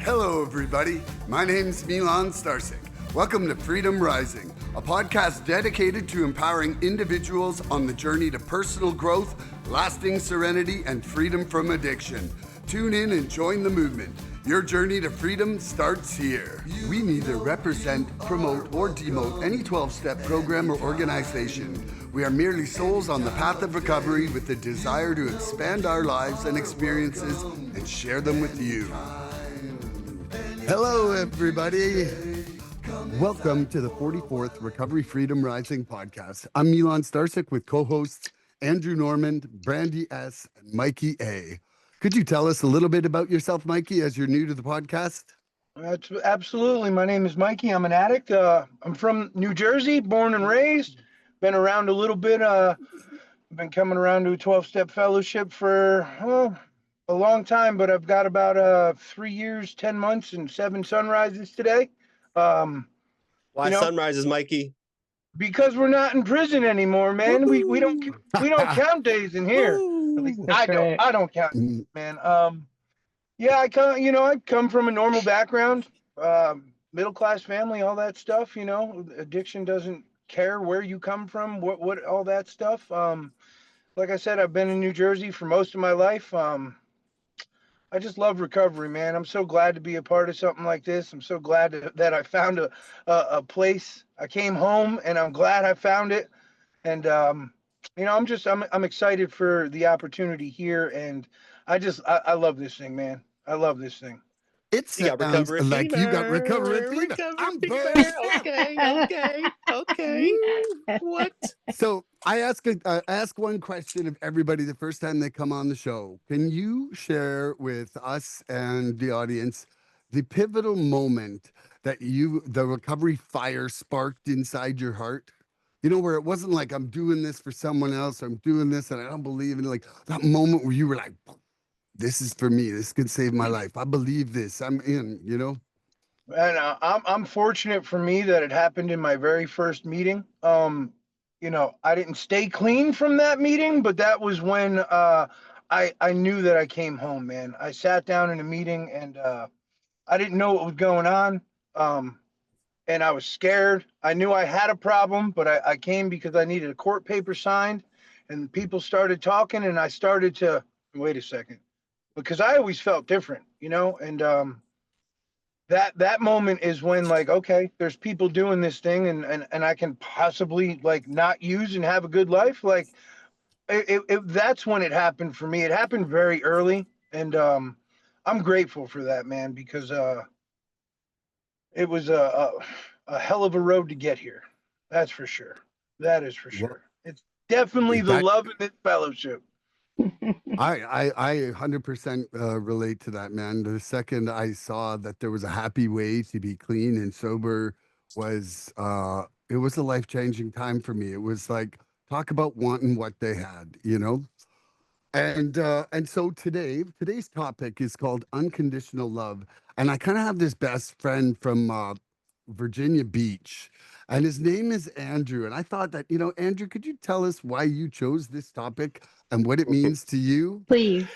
Hello, everybody. My name's Milan Starcic. Welcome to Freedom Rising, a podcast dedicated to empowering individuals on the journey to personal growth, lasting serenity, and freedom from addiction. Tune in and join the movement. Your journey to freedom starts here. We neither represent, promote, or demote any 12-step program or organization. We are merely souls on the path of recovery with the desire to expand our lives and experiences and share them with you. Hello, everybody. Welcome to the 44th Recovery Freedom Rising podcast. I'm Milan Starcic with co-hosts Andrew Norman, Brandi S, and Mikey A. Could you tell us a little bit about yourself, Mikey, as you're new to the podcast? Absolutely. My name is Mikey. I'm an addict. I'm from New Jersey, born and raised. Been around a little bit. Been coming around to a 12-step fellowship for a long time, but I've got about 3 years, 10 months, and 7 sunrises today. Why sunrises, Mikey? Because we're not in prison anymore, man. We don't count days in here. At least I don't count, man. Yeah, I come from a normal background, middle class family, all that stuff. Addiction doesn't care where you come from, what all that stuff. Like I said, I've been in New Jersey for most of my life. I just love recovery, man. I'm so glad to be a part of something like this. I'm so glad that I found a place. I came home, and I'm glad I found it. And I'm excited for the opportunity here, and I love this thing, man. I love this thing. It sounds like you got recovery fever. I'm very Okay. What? So I ask one question of everybody the first time they come on the show. Can you share with us and the audience the pivotal moment that the recovery fire sparked inside your heart? Where it wasn't like I'm doing this for someone else, or I'm doing this and I don't believe in it. Like that moment where you were like, this is for me. This could save my life. I believe this. I'm in, And I'm fortunate for me that it happened in my very first meeting. I didn't stay clean from that meeting, but that was when I knew that I came home, man. I sat down in a meeting, and I didn't know what was going on. And I was scared. I knew I had a problem, but I came because I needed a court paper signed, and people started talking, and I started to wait a second, because I always felt different, and that moment is when, like, okay, there's people doing this thing, and I can possibly like not use and have a good life. Like that's when it happened for me. It happened very early, and I'm grateful for that, man, because it was a hell of a road to get here. That's for sure. That is for sure. It's definitely the love in this fellowship. I 100% relate to that, man. The second I saw that there was a happy way to be clean and sober was it was a life-changing time for me. It was like, talk about wanting what they had, And so today's topic is called Unconditional Love. And I kind of have this best friend from Virginia Beach, and his name is Andrew. And I thought that, Andrew, could you tell us why you chose this topic and what it means to you? Please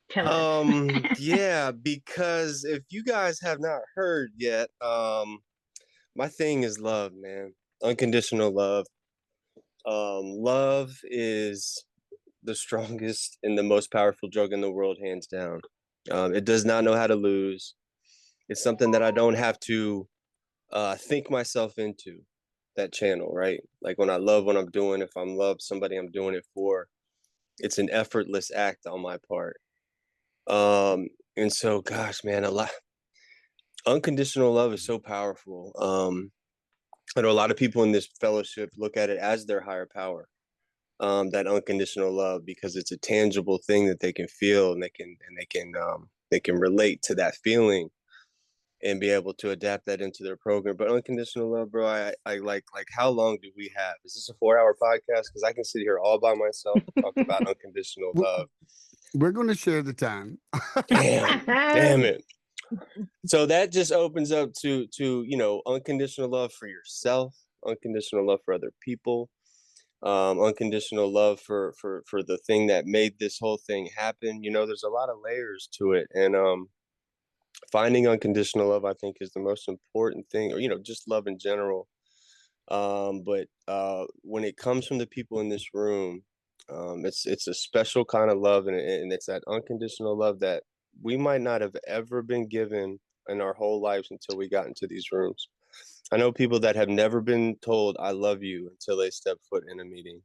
tell us. Yeah, because if you guys have not heard yet, my thing is love, man. Unconditional love. Love is the strongest and the most powerful drug in the world, hands down. It does not know how to lose. It's something that I don't have to think myself into, that channel, right? Like when I love what I'm doing, if I'm love somebody I'm doing it for, it's an effortless act on my part. And so, gosh, man, unconditional love is so powerful. I know a lot of people in this fellowship look at it as their higher power, that unconditional love, because it's a tangible thing that they can feel, and they can relate to that feeling and be able to adapt that into their program. But unconditional love, bro, I like how long do we have? Is this a 4-hour podcast? Because I can sit here all by myself and talk about unconditional love. We're going to share the time. Damn it. So that just opens up to unconditional love for yourself, unconditional love for other people, unconditional love for the thing that made this whole thing happen. There's a lot of layers to it, and finding unconditional love, I think, is the most important thing, or, just love in general. But when it comes from the people in this room, it's a special kind of love, and it's that unconditional love that we might not have ever been given in our whole lives until we got into these rooms. I know people that have never been told "I love you" until they step foot in a meeting.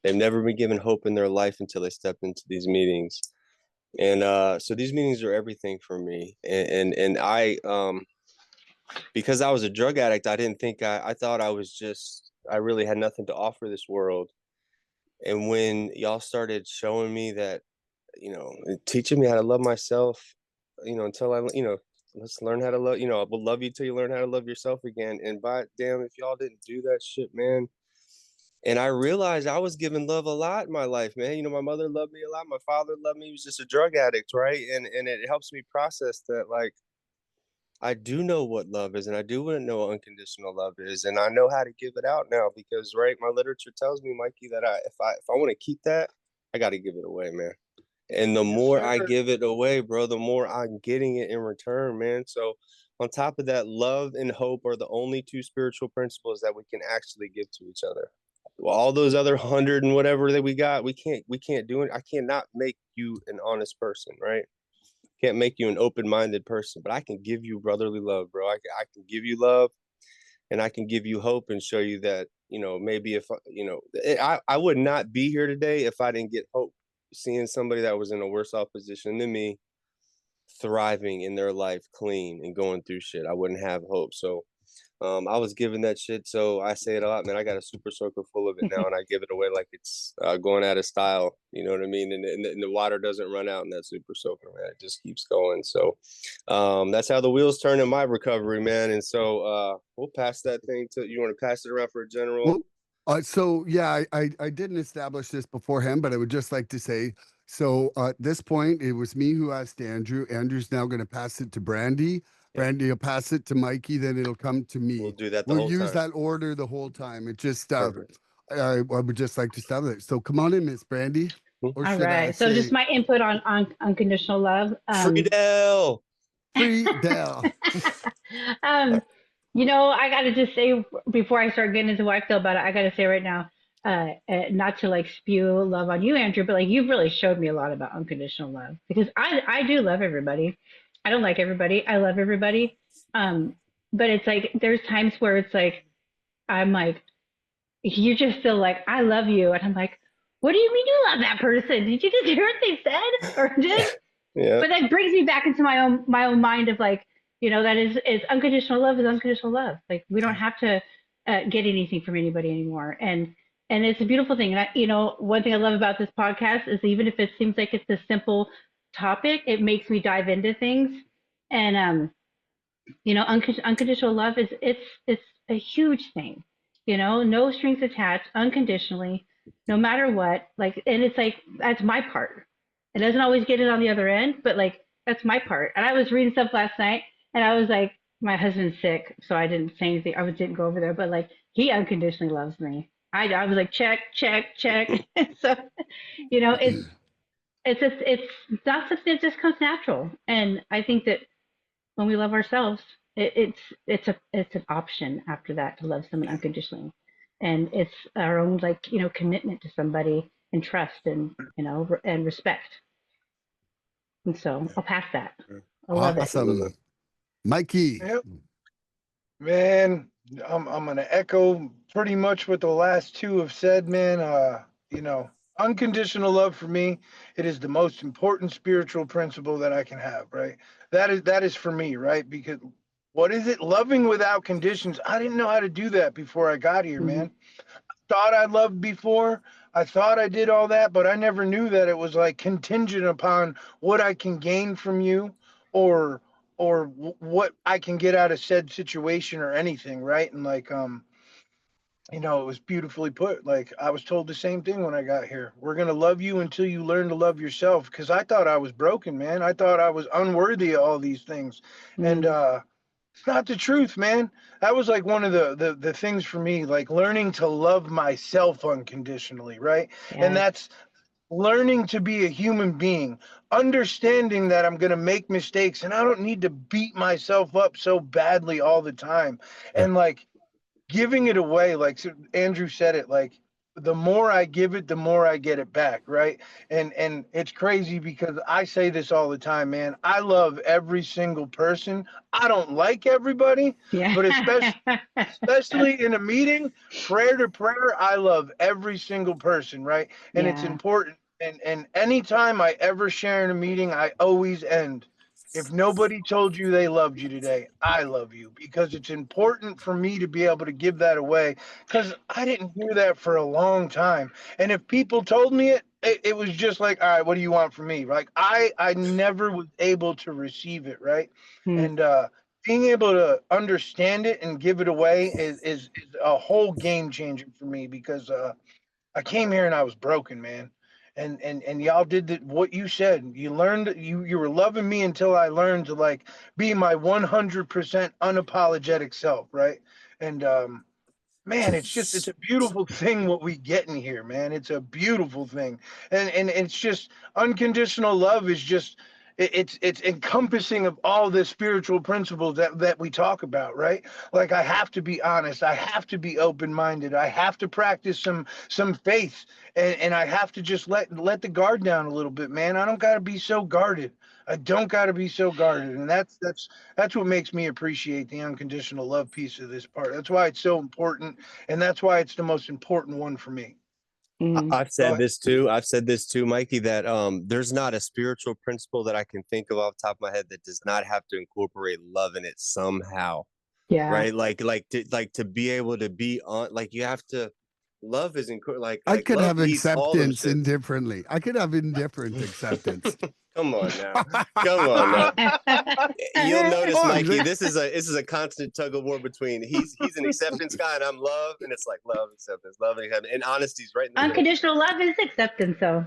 They've never been given hope in their life until they step into these meetings. And so these meetings are everything for me. And I because I was a drug addict, I didn't think I thought I really had nothing to offer this world. And when y'all started showing me that, teaching me how to love myself, until let's learn how to love, I will love you till you learn how to love yourself again. And by damn, if y'all didn't do that shit, man. And I realized I was giving love a lot in my life, man. My mother loved me a lot. My father loved me. He was just a drug addict, right? And it helps me process that, like, I do know what love is, and I do know what unconditional love is, and I know how to give it out now because, right, my literature tells me, Mikey, that if I want to keep that, I got to give it away, man. And the more I give it away, bro, the more I'm getting it in return, man. So on top of that, love and hope are the only two spiritual principles that we can actually give to each other. Well, all those other 100 and whatever that we got, we can't do it. I cannot make you an honest person, right? Can't make you an open-minded person, but I can give you brotherly love, bro. I can give you love, and I can give you hope and show you that, maybe if, I would not be here today if I didn't get hope. Seeing somebody that was in a worse off position than me thriving in their life clean and going through shit, I wouldn't have hope. So I was given that shit. So I say it a lot, man. I got a super soaker full of it now, and I give it away like it's going out of style. You know what I mean? And the water doesn't run out in that super soaker, man. It just keeps going. So that's how the wheels turn in my recovery, man. And so we'll pass that thing to you. Want to pass it around for a general? Well, so yeah, I didn't establish this beforehand, but I would just like to say, so at this point, it was me who asked Andrew. Andrew's now going to pass it to Brandi. Brandi will pass it to Mikey, then it'll come to me. We'll do that the We'll whole use time. that order the whole time. It just, Perfect. I would just like to establish it. So come on in, Miss Brandi. Or All should I right. So say, just my input on unconditional love. Friedel. Friedel. I got to just say before I start getting into what I feel about it, I got to say right now, not to like spew love on you, Andrew, but like you've really showed me a lot about unconditional love because I do love everybody. I don't like everybody. I love everybody. But it's like there's times where it's like I'm like you just feel like I love you, and I'm like, what do you mean you love that person? Did you just hear what they said or did? Yeah. But that brings me back into my own mind of like, that is unconditional love is unconditional love. Like we don't have to get anything from anybody anymore, and it's a beautiful thing. And one thing I love about this podcast is even if it seems like it's a simple topic, it makes me dive into things. And unconditional love is it's a huge thing. No strings attached, unconditionally, no matter what. Like, and it's like that's my part. It doesn't always get it on the other end, but like that's my part. And I was reading stuff last night, and I was like, my husband's sick, so I didn't say anything. I didn't go over there, but like he unconditionally loves me. I was like check, check, check. So, it's not something that just comes natural. And I think that when we love ourselves, it's an option after that to love someone unconditionally, and it's our own commitment to somebody and trust and and respect. And so I'll pass that. I love it. Awesome. Mikey. Yep. Man, I'm gonna echo pretty much what the last two have said, man. Unconditional love for me, it is the most important spiritual principle that I can have, right? That is for me, right? Because what is it? Loving without conditions. I didn't know how to do that before I got here, man. Thought I loved before. I thought I did all that, but I never knew that it was like contingent upon what I can gain from you or what I can get out of said situation or anything, right? And like it was beautifully put. Like I was told the same thing when I got here. We're going to love you until you learn to love yourself, because I thought I was broken, man. I thought I was unworthy of all these things. And it's not the truth, man. That was like one of the things for me, like learning to love myself unconditionally, right? Yeah. And learning to be a human being, understanding that I'm going to make mistakes and I don't need to beat myself up so badly all the time. Yeah. And like giving it away, like Andrew said it, like the more I give it, the more I get it back, right? And it's crazy because I say this all the time, man. I love every single person. I don't like everybody, Yeah. but especially in a meeting, prayer to prayer, I love every single person, right? And it's Yeah. important. And anytime I ever share in a meeting, I always end. If nobody told you they loved you today, I love you, because it's important for me to be able to give that away, because I didn't hear that for a long time. And if people told me it was just like, all right, what do you want from me? Like I never was able to receive it, right? Hmm. And being able to understand it and give it away is a whole game changer for me, because I came here and I was broken, man. And y'all did what you said. You learned, you were loving me until I learned to like be my 100% unapologetic self, right? And man, it's a beautiful thing what we get in here, man. It's a beautiful thing. And it's just unconditional love is just it's encompassing of all the spiritual principles that we talk about, right? Like I have to be honest, I have to be open-minded, I have to practice some faith, and I have to just let the guard down a little bit, man. I don't got to be so guarded. I don't got to be so guarded. And that's what makes me appreciate the unconditional love piece of this part. That's why it's so important, and that's why it's the most important one for me. Hmm. I've Go said ahead. this too. I've said this too, Mikey, that there's not a spiritual principle that I can think of off the top of my head that does not have to incorporate love in it somehow. Yeah. Right? Like to be able to be on, like you have to, love is I like could love have needs all them acceptance shits. indifferently. I could have indifferent acceptance. Come on now. Come on now. You'll notice, Oh, Mikey, this is a constant tug of war between he's an acceptance guy and I'm love, and it's like love, acceptance, and honesty's right in the middle. Unconditional love is acceptance, though.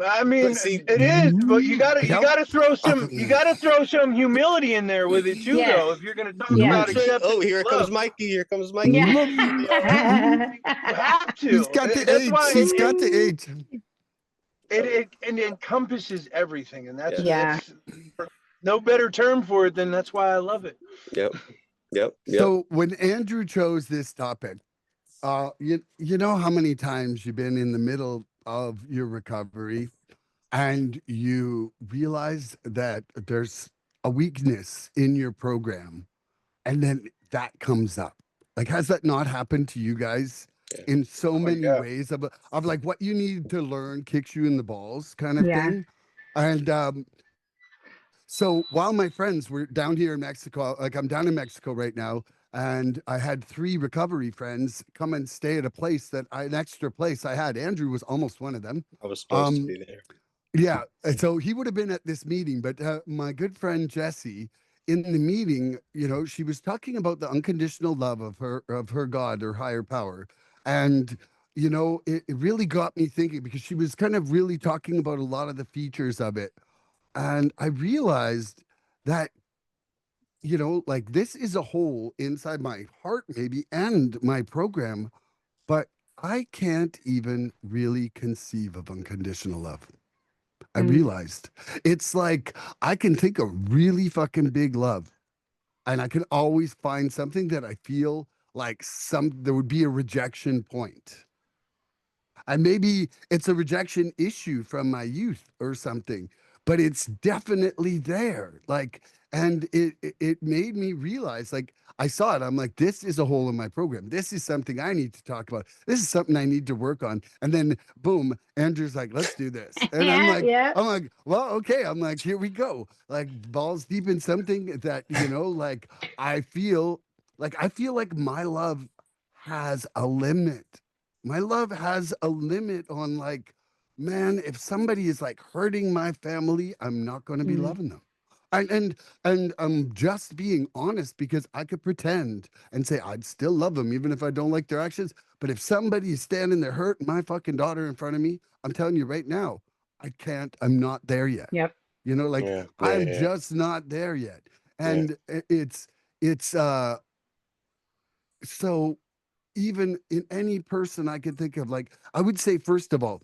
I But mean, see, it is, but you yep. gotta throw some humility in there with it too, Yes. though. If you're gonna talk Yes. about that's right. acceptance Oh, here and comes love, Mikey. Here comes Mikey. Yeah. you have He's to. got the That's H. why He's got the H. it encompasses everything, and that's Yes. Yeah. it's no better term for it than that's why I love it. Yep. Yep. Yep. So when Andrew chose this topic, you know how many times you've been in the middle of your recovery and you realize that there's a weakness in your program, and then that comes up. Like, has that not happened to you guys Yeah. in so Oh many yeah. ways of like what you need to learn kicks you in the balls kind of Yeah. thing? And so while my friends were down here in Mexico, like I'm down in Mexico right now, and I had 3 recovery friends come and stay at a place an extra place I had. Andrew was almost one of them. I was supposed to Um, be there. yeah, and so he would have been at this meeting, but my good friend Jessie, in the meeting, you know, she was talking about the unconditional love of her God or higher power, and you know, it really got me thinking because she was kind of really talking about a lot of the features of it, and I realized that, you know, like this is a hole inside my heart, maybe, and my program, but I can't even really conceive of unconditional love. I Mm. realized it's like I can think of really fucking big love, and I can always find something that I feel like there would be a rejection point. And maybe it's a rejection issue from my youth or something, but it's definitely there. Like, and it made me realize, like, I saw it. I'm like, this is a hole in my program. This is something I need to talk about. This is something I need to work on. And then boom, Andrew's like, let's do this. And Yeah. Yeah. I'm like, well, okay. I'm like, here we go. Like balls deep in something that, you know, like I feel like my love has a limit. My love has a limit on, like, man, if somebody is like hurting my family, I'm not going to be Mm. loving them. And I'm just being honest, because I could pretend and say I'd still love them even if I don't like their actions. But if somebody is standing there hurting my fucking daughter in front of me, I'm telling you right now, I'm not there yet. Yep. You know, like Yeah. Yeah. I'm Yeah. just not there yet. Yeah. And it's so even in any person I could think of, like, I would say, first of all,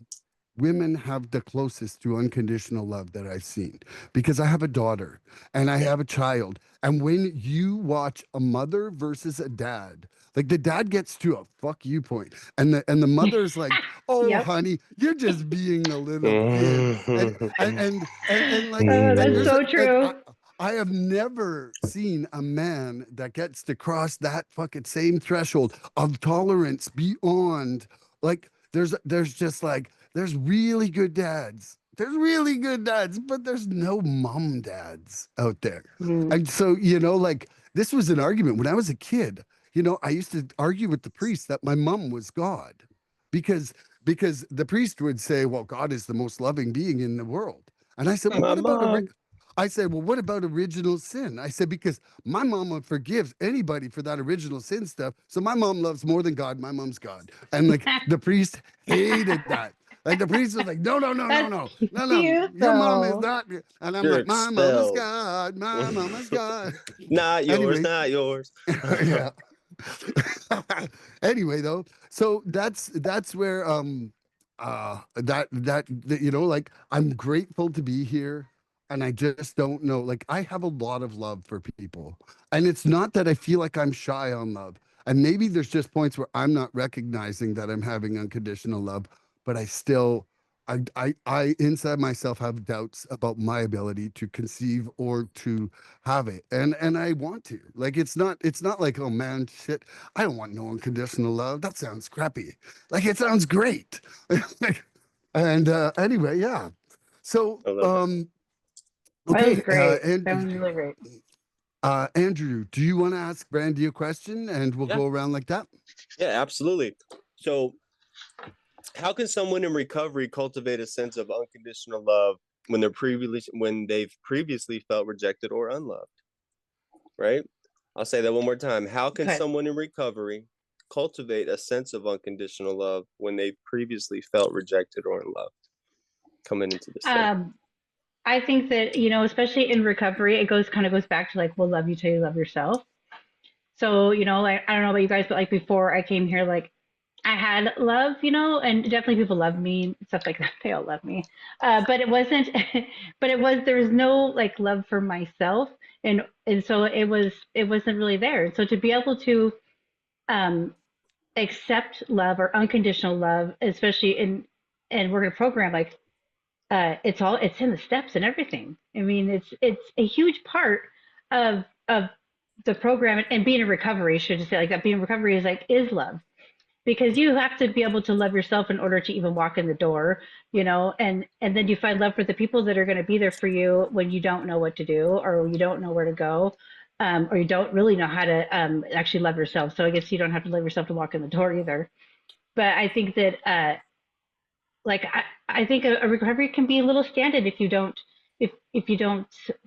women have the closest to unconditional love that I've seen, because I have a daughter and I have a child. And when you watch a mother versus a dad, like the dad gets to a fuck you point, and the mother's like, "Oh, Yep. honey, you're just being a little kid," and like, Oh, and that's there's so like true. I have never seen a man that gets to cross that fucking same threshold of tolerance beyond, like, there's just like, there's really good dads. There's really good dads, but there's no mom dads out there. Mm. And so, like, this was an argument when I was a kid. I used to argue with the priest that my mom was God, because the priest would say, "Well, God is the most loving being in the world." And I said, "Well, My what about mom. I said, "Well, what about original sin?" I said, "Because my mama forgives anybody for that original sin stuff. So my mom loves more than God. My mom's God." And like the priest hated that. Like the priest was like, "No, no, no, no, That's no, no, no. cute Your mom is though. not." And I'm You're like, "My mama's expelled. God. My mama's God." Not yours, Anyway, not yours. yeah. Anyway, though, so that's where like, I'm grateful to be here, and I just don't know, like, I have a lot of love for people, and it's not that I feel like I'm shy on love, and maybe there's just points where I'm not recognizing that I'm having unconditional love, but I still, I inside myself have doubts about my ability to conceive or to have it, and I want to, like, it's not like, oh man, shit, I don't want no unconditional love, that sounds crappy, like, it sounds great. And anyway, yeah, so I love that. That was okay, great. and That was really great. Andrew, do you want to ask Brandy a question, and we'll Yeah, go around like that? yeah, absolutely. So, how can someone in recovery cultivate a sense of unconditional love when they've previously felt rejected or unloved? Right? I'll say that one more time. How can Okay. someone in recovery cultivate a sense of unconditional love when they previously felt rejected or unloved coming into this thing? I think that, especially in recovery, it goes back to like, we'll love you till you love yourself. So, like, I don't know about you guys, but like before I came here, like I had love, and definitely people love me, stuff like that. They all love me. But it wasn't, there was no like love for myself. And so it wasn't really there. So to be able to, um, accept love or unconditional love, especially in working a program, like, it's in the steps and everything. I mean, it's a huge part of the program, and being in recovery, should just say like that, being in recovery is love, because you have to be able to love yourself in order to even walk in the door, and then you find love for the people that are going to be there for you when you don't know what to do, or you don't know where to go, or you don't really know how to actually love yourself. So I guess you don't have to love yourself to walk in the door either. But I think that like I think a recovery can be a little standard if you don't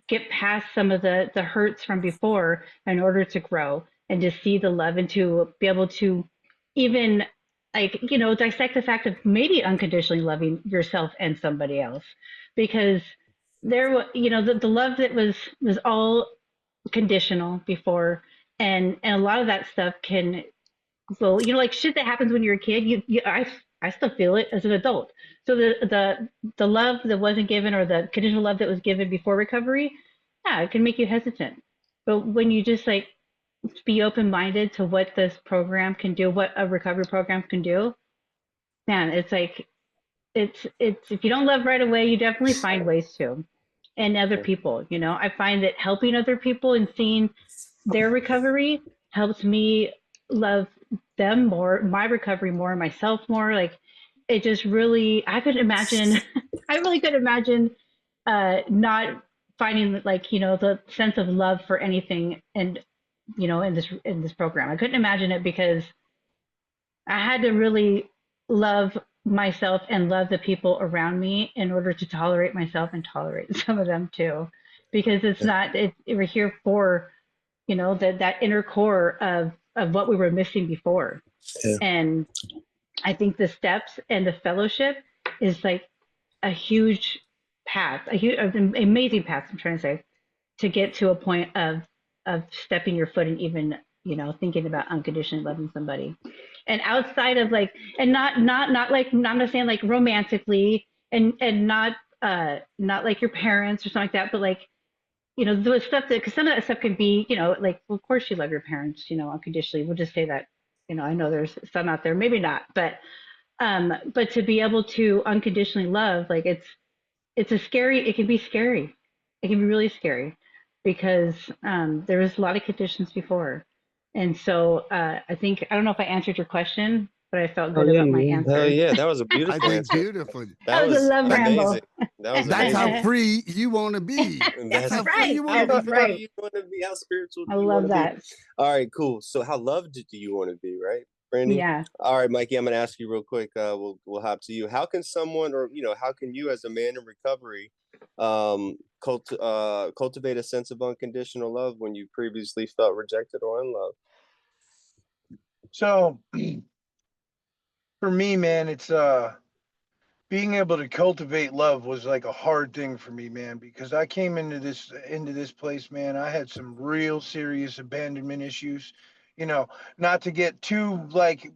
get past some of the hurts from before in order to grow and to see the love and to be able to even, like, dissect the fact of maybe unconditionally loving yourself and somebody else, because the love that was all conditional before, and a lot of that stuff can, well, like shit that happens when you're a kid, I still feel it as an adult. So the love that wasn't given, or the conditional love that was given before recovery, yeah, it can make you hesitant. But when you just like be open minded to what this program can do, what a recovery program can do, man, it's like it's if you don't love right away, you definitely find ways to. And other people, I find that helping other people and seeing their recovery helps me love them more, my recovery more, myself more. Like, it just really, I could imagine, I really could imagine not finding, like, the sense of love for anything, and in this program I couldn't imagine it, because I had to really love myself and love the people around me in order to tolerate myself and tolerate some of them too, because it's not, we're here for, that inner core of what we were missing before. Yeah. And I think the steps and the fellowship is like a huge path, an amazing path, I'm trying to say, to get to a point of stepping your foot and even, thinking about unconditionally loving somebody. And outside of like, and not like, I'm not saying like romantically, and not like your parents or something like that, but like, the stuff that, because some of that stuff can be, like, well, of course you love your parents, unconditionally. We'll just say that, I know there's some out there, maybe not, but to be able to unconditionally love, like it's it can be scary. It can be really scary because there was a lot of conditions before. And so I think, I don't know if I answered your question, but I felt Oh good yeah, about my man. Hell answer. yeah, that was a I beautiful did answer. beautifully. That That was a was love amazing. ramble. That was That's how amazing. free you want to be. That's That's how free Right. you want how to be. free Right. you want to be. How spiritual I do you want love to be? that. All right, cool. So how loved do you want to be, right, Brandy? Yeah. All right, Mikey, I'm gonna ask you real quick. We'll hop to you. How can someone, or how can you as a man in recovery, cultivate a sense of unconditional love when you previously felt rejected or unloved? So for me, man, it's being able to cultivate love was like a hard thing for me, man, because I came into this place, man. I had some real serious abandonment issues. You know, not to get too like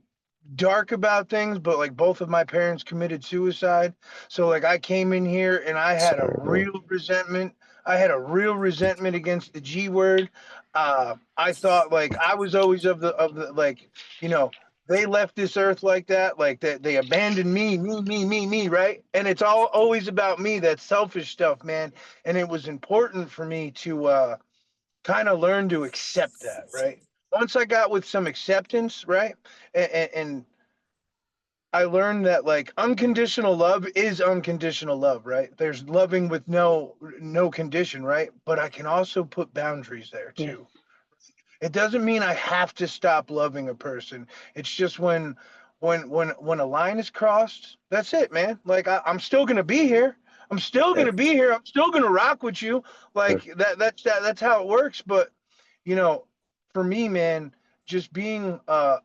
dark about things, but like both of my parents committed suicide. So like I came in here and I had a Sorry, bro. real resentment. I had a real resentment against the G word. I thought like I was always of the like, you know, they left this earth like that, like that they abandoned me, right? And it's all always about me, that selfish stuff, man. And it was important for me to kind of learn to accept that, right? Once I got with some acceptance, right? And I learned that like unconditional love is unconditional love, right? There's loving with no condition, right? But I can also put boundaries there Yes. too. It doesn't mean I have to stop loving a person. It's just when a line is crossed, that's it, man. Like I'm still gonna be here. I'm still Yeah. gonna be here. I'm still gonna rock with you. Like that's how it works. But you know, for me, man, just being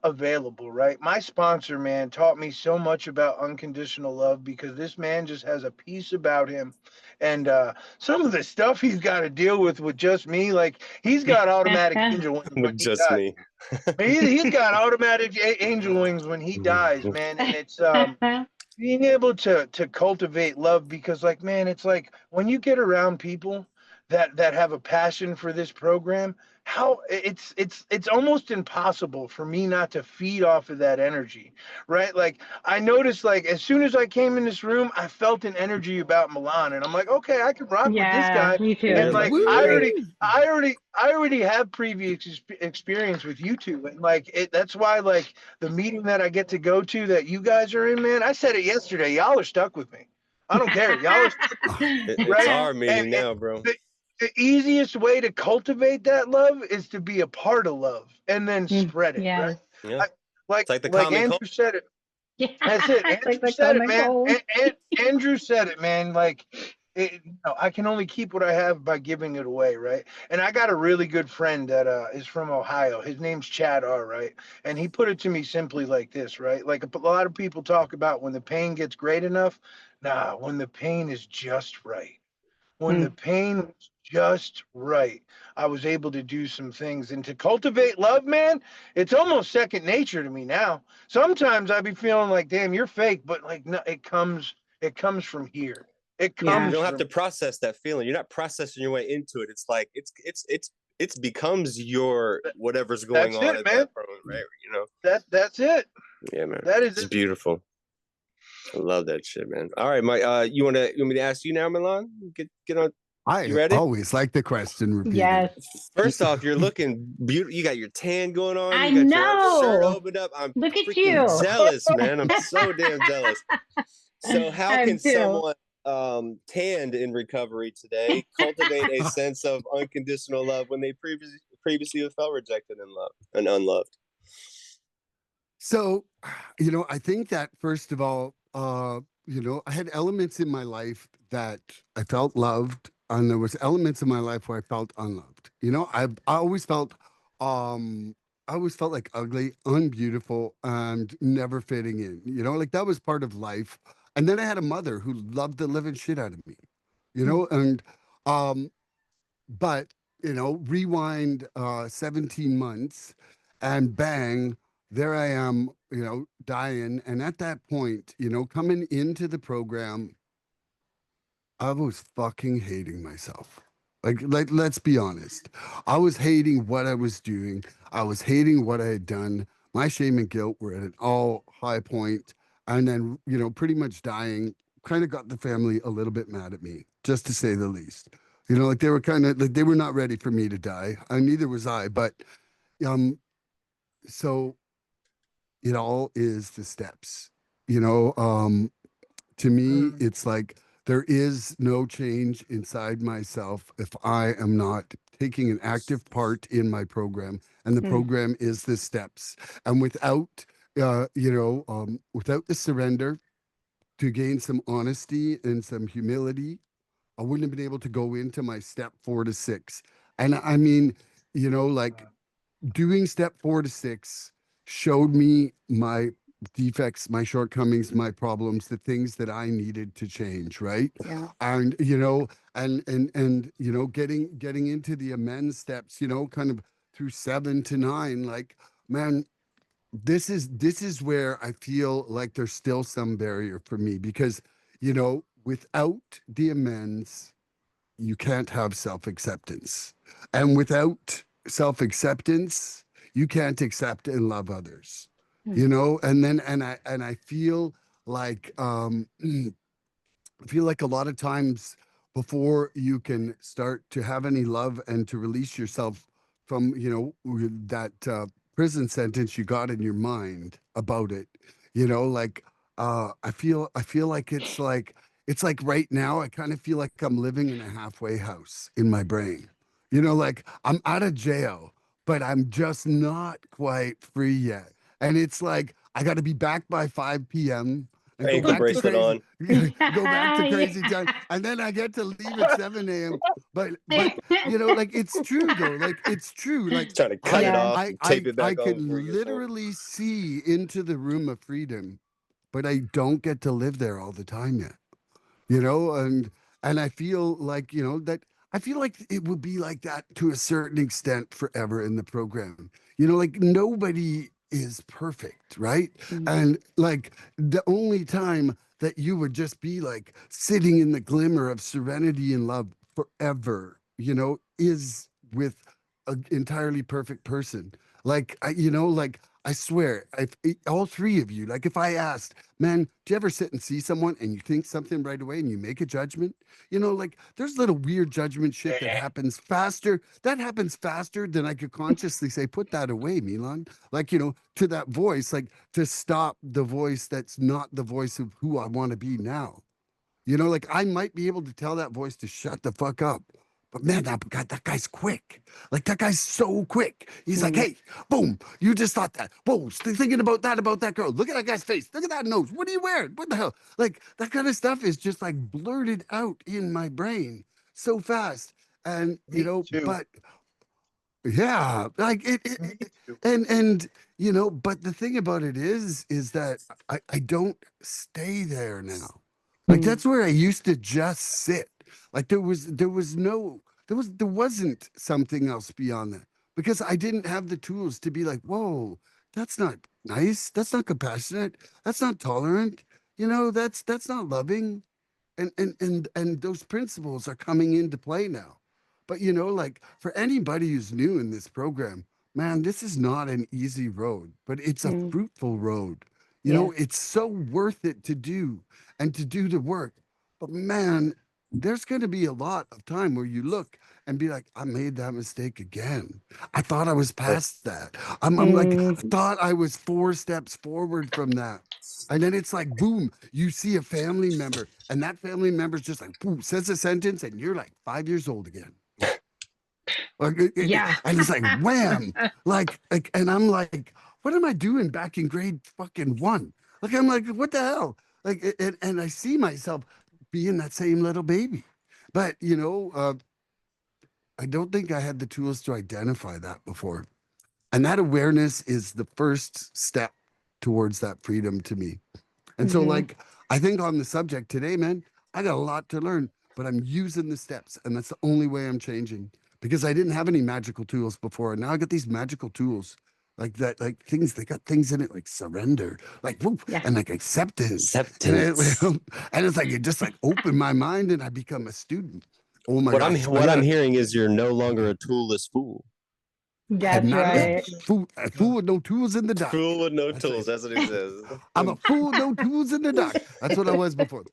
available, right? My sponsor, man, taught me so much about unconditional love because this man just has a peace about him. And some of the stuff he's got to deal with just me, like he's got automatic angel wings when With he just dies. me. He's got automatic angel wings when he dies, man. And it's being able to cultivate love because like man, it's like when you get around people that have a passion for this program, how it's almost impossible for me not to feed off of that energy, right? Like I noticed like as soon as I came in this room I felt an energy about Milan and I'm like, okay, I can rock with this Yeah, guy. me too. You're And like, like It's great. Woo! I already have previous experience with you two, and like that's why like the meeting that I get to go to that you guys are in, man, I said it yesterday. Y'all are stuck with me. I don't care. Y'all are stuck with me, it's right? our And, meeting and now, bro. the easiest way to cultivate that love is to be a part of love and then spread it, right? Yes. Yeah. I, It's like the like common cold. Andrew said it. Yeah. That's it. It's like Andrew the said it, common man. cold. Andrew said it, man. Like, I can only keep what I have by giving it away, right? And I got a really good friend that is from Ohio. His name's Chad R, right? And he put it to me simply like this, right? Like a lot of people talk about when the pain gets great enough. Nah, when the pain is just right. When the Mm, pain was just right, I was able to do some things and to cultivate love, man. It's almost second nature to me now. Sometimes I be feeling like, damn, you're fake, but like, no, it comes from here. It Yeah, you yeah. comes don't have to from process that feeling. You're not processing your way into it. It's like it's becomes your whatever's going that's on it, at man. that moment, right? You know. That's it. Yeah, man. That is It's it. beautiful. I love that shit, man. All right, Mike. You want me to ask you now, Milan? Get on. You I ready? always like the question repeated. Yes. First off, you're looking beautiful. You got your tan going on. I You got your shirt know. opened up. I'm Look at freaking you. jealous, man. I'm so damn jealous. So, how I am can too. someone tanned in recovery today cultivate a sense of unconditional love when they previously have felt rejected and loved and unloved? So, I think that first of all, I had elements in my life that I felt loved, and there was elements in my life where I felt unloved. I always felt, I always felt like ugly, unbeautiful, and never fitting in. Like that was part of life. And then I had a mother who loved the living shit out of me. And um, but rewind 17 months, and bang. there I am, dying. And at that point, coming into the program, I was fucking hating myself. Like, let's be honest. I was hating what I was doing. I was hating what I had done. My shame and guilt were at an all high point. And then, pretty much dying kind of got the family a little bit mad at me, just to say the least. Like they were kind of like they were not ready for me to die. And neither was I. But um, so it all is the steps. You know, to me, Mm, it's like there is no change inside myself if I am not taking an active part in my program. And the Mm, program is the steps. And without the surrender to gain some honesty and some humility, I wouldn't have been able to go into my step 4 to 6. And I mean, like doing step 4 to 6 showed me my defects, my shortcomings, my problems, the things that I needed to change, right? yeah. And getting into the amends steps, kind of through 7 to 9, like, man, this is where I feel like there's still some barrier for me because, without the amends, you can't have self-acceptance. And without self-acceptance, you can't accept and love others. Mm, And then and I feel like I feel like a lot of times before you can start to have any love and to release yourself from, that prison sentence you got in your mind about it, like I feel like it's like right now I kind of feel like I'm living in a halfway house in my brain. Like I'm out of jail, but I'm just not quite free yet. And it's like I got to be back by 5 p.m. and go Ankle back to bracelet crazy on. go back to yeah. crazy time, and then I get to leave at 7 a.m. But like it's true though. Like it's true. Like Trying to cut it I Yeah. off I and tape I it I back on before he can gets home. literally see into the room of freedom, but I don't get to live there all the time yet. And I feel like that I feel like it would be like that to a certain extent forever in the program. Like nobody is perfect, right? Mm, And like the only time that you would just be like sitting in the glimmer of serenity and love forever, is with an entirely perfect person. Like I swear, if all three of you, like if I asked, man, do you ever sit and see someone and you think something right away and you make a judgment? Like there's little weird judgment shit that happens faster. That happens faster than I could consciously say, put that away, Milan. Like, to that voice, like to stop the voice that's not the voice of who I want to be now. Like I might be able to tell that voice to shut the fuck up. But man, that guy's quick. Like that guy's so quick. He's like, mm, hey, boom, you just thought that. Whoa, thinking about that girl. Look at that guy's face. Look at that nose. What are you wearing? What the hell? Like that kind of stuff is just like blurted out in my brain so fast. And me too. but yeah, like Me too. but the thing about it is that I don't stay there now. Like mm, that's where I used to just sit. Like there wasn't something else beyond that because I didn't have the tools to be like, whoa, that's not nice. That's not compassionate. That's not tolerant. That's not loving. And those principles are coming into play now. But like for anybody who's new in this program, man, this is not an easy road, but it's a mm. fruitful road. Yes. It's so worth it to do and to do the work. But man, there's going to be a lot of time where you look and be like, I made that mistake again. I thought I was past that. I'm like, I Mm, thought I was 4 steps forward from that. And then it's like, boom, you see a family member, and that family member's just like, boom, says a sentence, and you're like 5 years old again. yeah. And it's like, wham, and I'm like, what am I doing back in grade fucking 1? Like, I'm like, what the hell? Like, and I see myself being that same little baby. But, I don't think I had the tools to identify that before. And that awareness is the first step towards that freedom to me. And so, Hmm. like, I think on the subject today, man, I got a lot to learn, but I'm using the steps. And that's the only way I'm changing because I didn't have any magical tools before. And now I got these magical tools like that, like things, they got things in it like surrender, like whoop, Yeah. and like acceptance. Acceptance. And it's like it just like opened my mind and I become a student. Oh my What gosh. I'm hearing is you're no longer a toolless fool. I'm That's not right. a fool with no tools in the dark. Fool with no That's tools. right. That's what he says. I'm a fool, no tools in the dark. That's what I was before.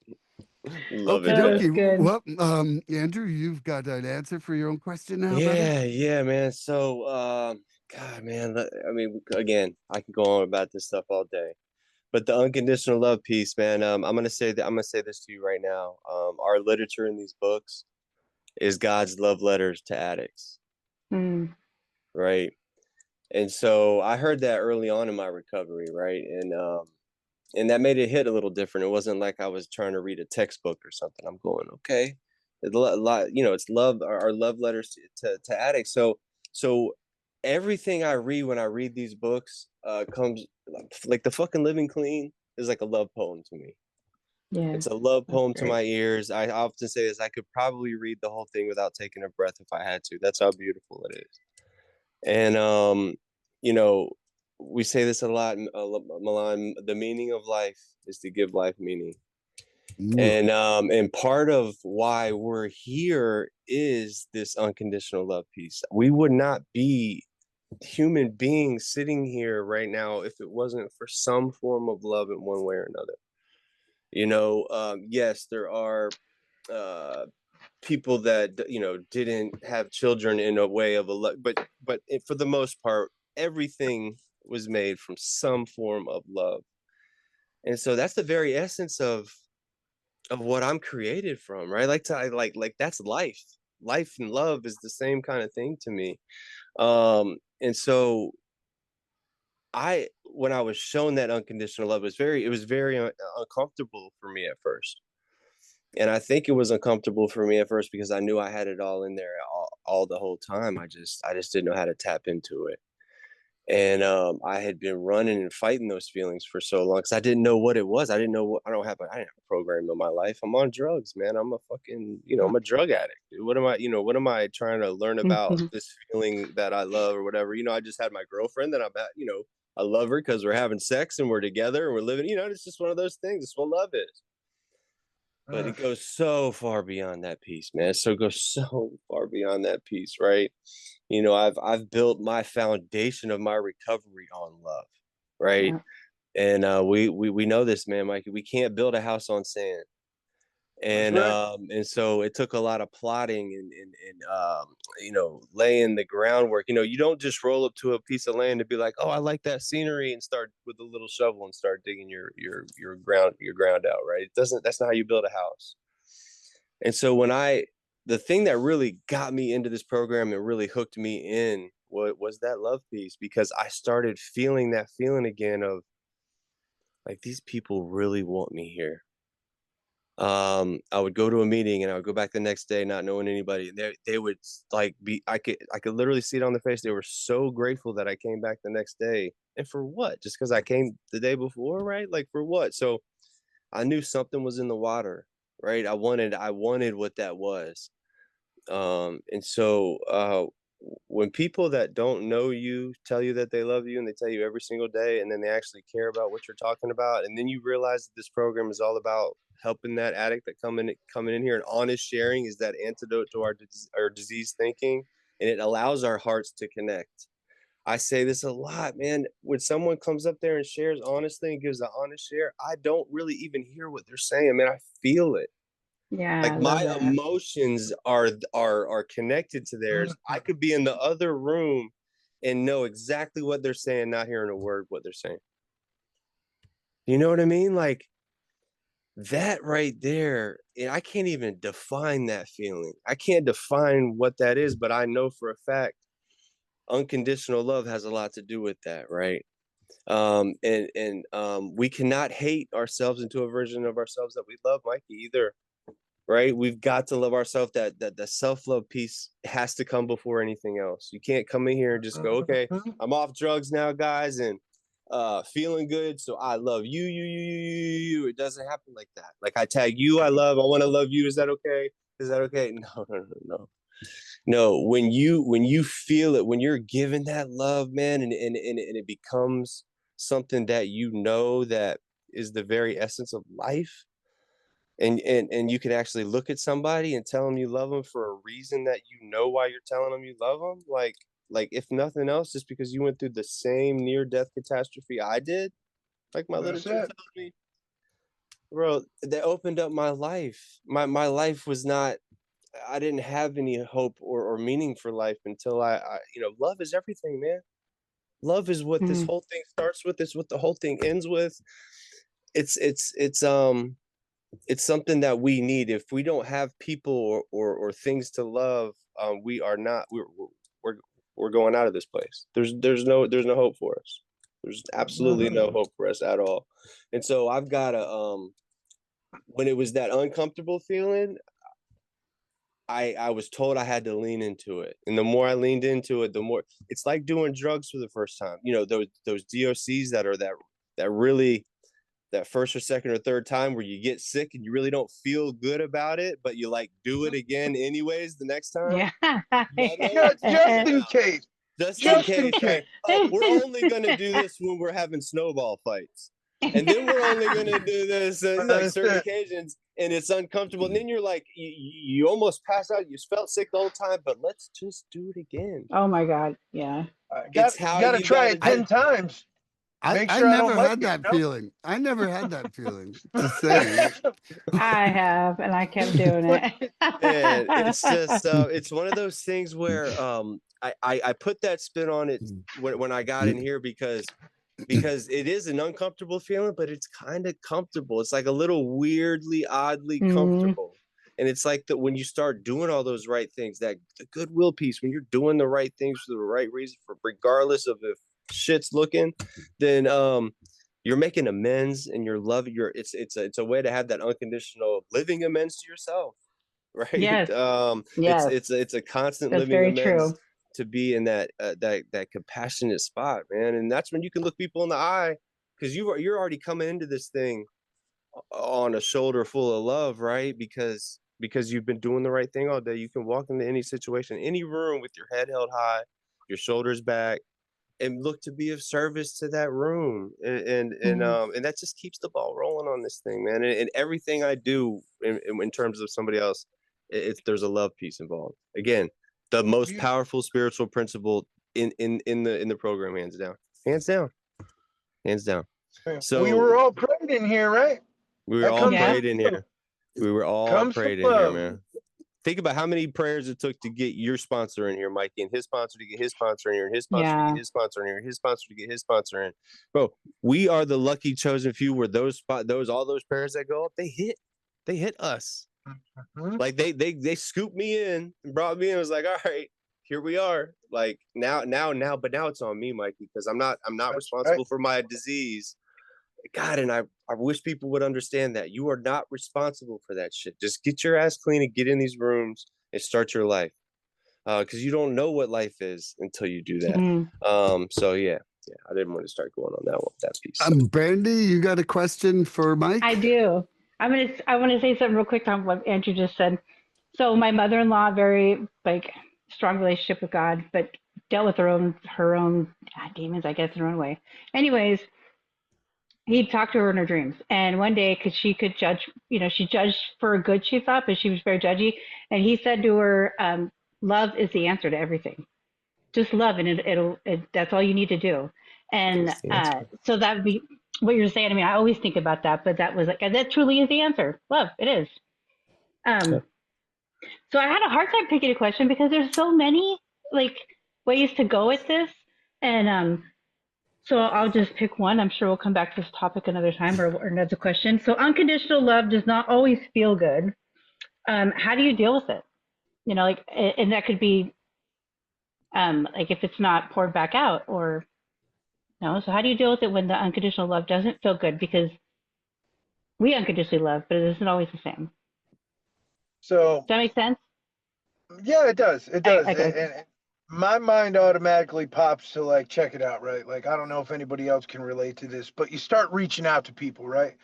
Love Okie it, That man. was dokie. good. Well, Andrew, you've got an answer for your own question now, brother? Yeah, man. So, God, man. I mean, again, I can go on about this stuff all day. But the unconditional love piece, man. I'm gonna say this to you right now. Our literature in these books is God's love letters to addicts, Mm, right? And so I heard that early on in my recovery, right? And that made it hit a little different. It wasn't like I was trying to read a textbook or something. I'm going, okay, it's a lot, it's love, our love letters to addicts. So everything I read when I read these books comes like the fucking Living Clean is like a love poem to me. yeah. It's a love That's poem to great. my ears. I often say this, I could probably read the whole thing without taking a breath if I had to. That's how beautiful it is. And you know, we say this a lot, Milan. The meaning of life is to give life meaning, and part of why we're here is this unconditional love piece. We would not be human beings sitting here right now if it wasn't for some form of love in one way or another. Yes, there are people that didn't have children in a way of a love, but for the most part, everything was made from some form of love, and so that's the very essence of what I'm created from, right? Like that's life. Life and love is the same kind of thing to me. And so when I was shown that unconditional love, it was very uncomfortable for me at first. And I think it was uncomfortable for me at first because I knew I had it all in there all the whole time. I just didn't know how to tap into it. And I had been running and fighting those feelings for so long because I didn't know what it was. I didn't know I didn't have a program in my life. I'm on drugs, man. I'm a fucking, I'm a drug addict. Dude. What am I trying to learn about this feeling that I love or whatever? I just had my girlfriend that I'm at, I love her because we're having sex and we're together and we're living, it's just one of those things. It's what love is. But it goes so far beyond that piece, man. It goes so far beyond that piece, right? I've built my foundation of my recovery on love, right? Yeah. And we know this, man, Mikey. We can't build a house on sand. And right. and so it took a lot of plotting and laying the groundwork. You don't just roll up to a piece of land and be like, oh, I like that scenery, and start with a little shovel and start digging your ground out, right? That's not how you build a house. And so the thing that really got me into this program and really hooked me in was that love piece, because I started feeling that feeling again of like, these people really want me here. I would go to a meeting and I would go back the next day not knowing anybody, and they would like I could literally see it on their face. They were so grateful that I came back the next day. And for what? Just because I came the day before, right? Like, for what? So I knew something was in the water, right? I wanted what that was. And so when people that don't know you tell you that they love you, and they tell you every single day, and then they actually care about what you're talking about, and then you realize that this program is all about helping that addict that coming in here, and honest sharing is that antidote to our disease thinking, and it allows our hearts to connect. I say this a lot, man. When someone comes up there and shares honestly and gives an honest share, I don't really even hear what they're saying, man. I feel it. Yeah, Like, I love my that. emotions are connected to theirs. I could be in the other room and know exactly what they're saying, not hearing a word what they're saying. You know what I mean? Like, that right there, and I can't even define that feeling. I can't define what that is, but I know for a fact unconditional love has a lot to do with that, right? And we cannot hate ourselves into a version of ourselves that we love, Mikey, either. Right? We've got to love ourselves. That the self-love piece has to come before anything else. You can't come in here and just go, okay, I'm off drugs now, guys, and feeling good, so I love you. It doesn't happen like that. Like, I tag you, I want to love you. Is that okay? No. No, when you feel it, when you're given that love, man, and it becomes something that you know that is the very essence of life, and you can actually look at somebody and tell them you love them for a reason that you know why you're telling them you love them, like if nothing else, just because you went through the same near-death catastrophe I did, like my That's literature it. tells me, bro, that opened up my life. My life was not. I didn't have any hope or meaning for life until I love is everything, man. Love is what this Mhm. whole thing starts with. It's what the whole thing ends with. It's something that we need. If we don't have people or things to love, we are not. We're we're going out of this place. There's no hope for us. There's absolutely no hope for us at all. And so I've got to when it was that uncomfortable feeling, I was told I had to lean into it. And the more I leaned into it, the more it's like doing drugs for the first time. You know, those DOCs that are that really that first or second or third time where you get sick and you really don't feel good about it, but you like do it again anyways the next time. Yeah. Y'all know Yeah, what I'm just talking in about. case. Just in Just in case, right? case. Oh, we're only gonna do this when we're having snowball fights. And then we're only gonna do this like That's certain it. occasions, and it's uncomfortable. And then you're like, you almost pass out. You felt sick the whole time, but let's just do it again. Oh my God. Yeah. It's how Gotta you try gotta it do. 10 times. Make I sure I don't never like had it. that No? feeling. I never had that feeling. Just saying. I have, and I kept doing But it. And it's just it's one of those things where I put that spin on it when I got in here because it is an uncomfortable feeling, but it's kind of comfortable. It's like a little weirdly, oddly Mhm. comfortable. And it's like that when you start doing all those right things, that the goodwill piece, when you're doing the right things for the right reason, for regardless of if shit's looking, then you're making amends and you're loving your it's a way to have that unconditional living amends to yourself, right? Yes. Yes. It's a constant That's living very amends true. to be in that compassionate spot, man. And that's when you can look people in the eye, because you're already coming into this thing on a shoulder full of love, right? Because you've been doing the right thing all day. You can walk into any situation, any room with your head held high, your shoulders back, and look to be of service to that room. And that just keeps the ball rolling on this thing, man. And everything I do in terms of somebody else, there's a love piece involved. Again, the most powerful spiritual principle in the program, hands down, hands down, hands down. we So were all prayed in here, right? we were That all comes Yeah. from prayed in love. here. We were all Comes from prayed in here, love. man. Think about how many prayers it took to get your sponsor in here, Mikey, and his sponsor to get his sponsor in here, and his sponsor to Yeah. get his sponsor in here, and his sponsor to get his sponsor in. Bro, we are the lucky chosen few where all those prayers that go up, they hit us. Mhm. Like they scooped me in and brought me in. It was like, all right, here we are. Like now, but now it's on me, Mikey, because I'm not That's responsible right. for my disease. God, and I wish people would understand that you are not responsible for that shit. Just get your ass clean and get in these rooms and start your life, because you don't know what life is until you do that. Mhm. So yeah, I didn't want to start going on that piece. Brandy, you got a question for Mike? I do. I want to say something real quick on what Andrew just said. So my mother-in-law, very like strong relationship with God, but dealt with her own demons, I guess, in her own way. Anyways, he talked to her in her dreams, and one day, because she could judge, she judged for good, she thought, but she was very judgy. And he said to her, "Love is the answer to everything. Just love, and that's all you need to do." And That's the answer. so that would be what you're saying. I mean, I always think about that, but that was like that truly is the answer. Love, it is. Yeah. Um, so I had a hard time picking a question because there's so many like ways to go with this, and so I'll just pick one. I'm sure we'll come back to this topic another time or another question. So unconditional love does not always feel good. How do you deal with it? Like, and that could be like if it's not poured back out or no. So how do you deal with it when the unconditional love doesn't feel good? Because we unconditionally love, but it isn't always the same. So Does that make sense? yeah, it does. It does. Okay. And my mind automatically pops to like check it out, right? Like I don't know if anybody else can relate to this, but you start reaching out to people, right?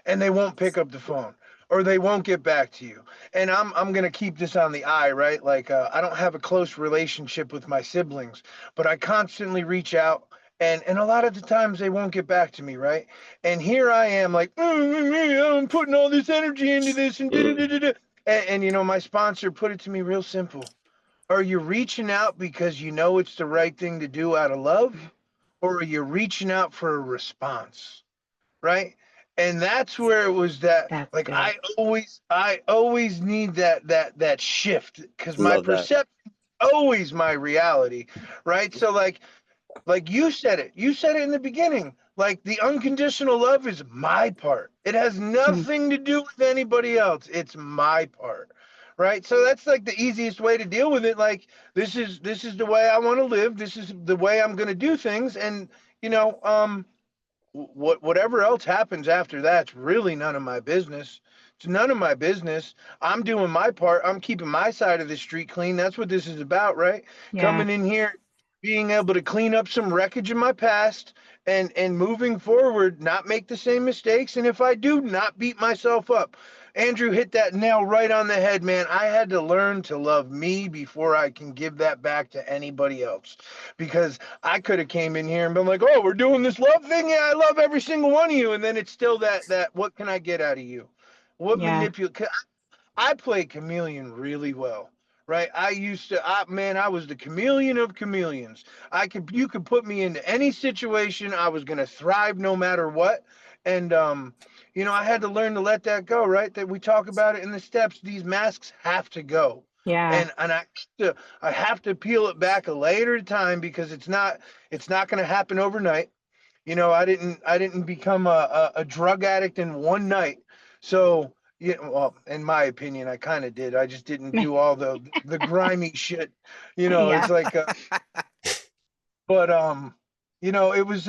And they won't pick up the phone. or they won't get back to you. And I'm gonna keep this on the eye, right? Like I don't have a close relationship with my siblings, but I constantly reach out, and a lot of the times they won't get back to me, right? And here I am, like I'm putting all this energy into this, and and you know, my sponsor put it to me real simple. Are you reaching out because you know it's the right thing to do out of love, or are you reaching out for a response? Right? And that's where it was that, That's like, good. I always need that shift, because my Love that. perception is always my reality, right? So like you said it in the beginning, like the unconditional love is my part. It has Mm. nothing to do with anybody else. It's my part, right? So that's like the easiest way to deal with it. Like, this is the way I want to live. This is the way I'm going to do things. And you know, whatever else happens after that's really none of my business. It's none of my business. I'm doing my part. I'm keeping my side of the street clean. That's what this is about, right? Yeah. Coming in here, being able to clean up some wreckage in my past, and moving forward, not make the same mistakes, and if I do, not beat myself up. Andrew hit that nail right on the head, man. I had to learn to love me before I can give that back to anybody else, because I could have came in here and been like, "Oh, we're doing this love thing. Yeah, I love every single one of you." And then it's still that what can I get out of you? What Yeah. manipulate? I play chameleon really well, right? I used to, man, I was the chameleon of chameleons. You could put me into any situation, I was gonna thrive no matter what. And you know, I had to learn to let that go, right? That we talk about it in the steps. These masks have to go, Yeah. and I have to peel it back a layer at a time, because it's not gonna happen overnight. You know, I didn't become a drug addict in one night. So yeah, well, in my opinion, I kind of did. I just didn't do all the grimy shit. You know, it's Yeah. like, but you know, it was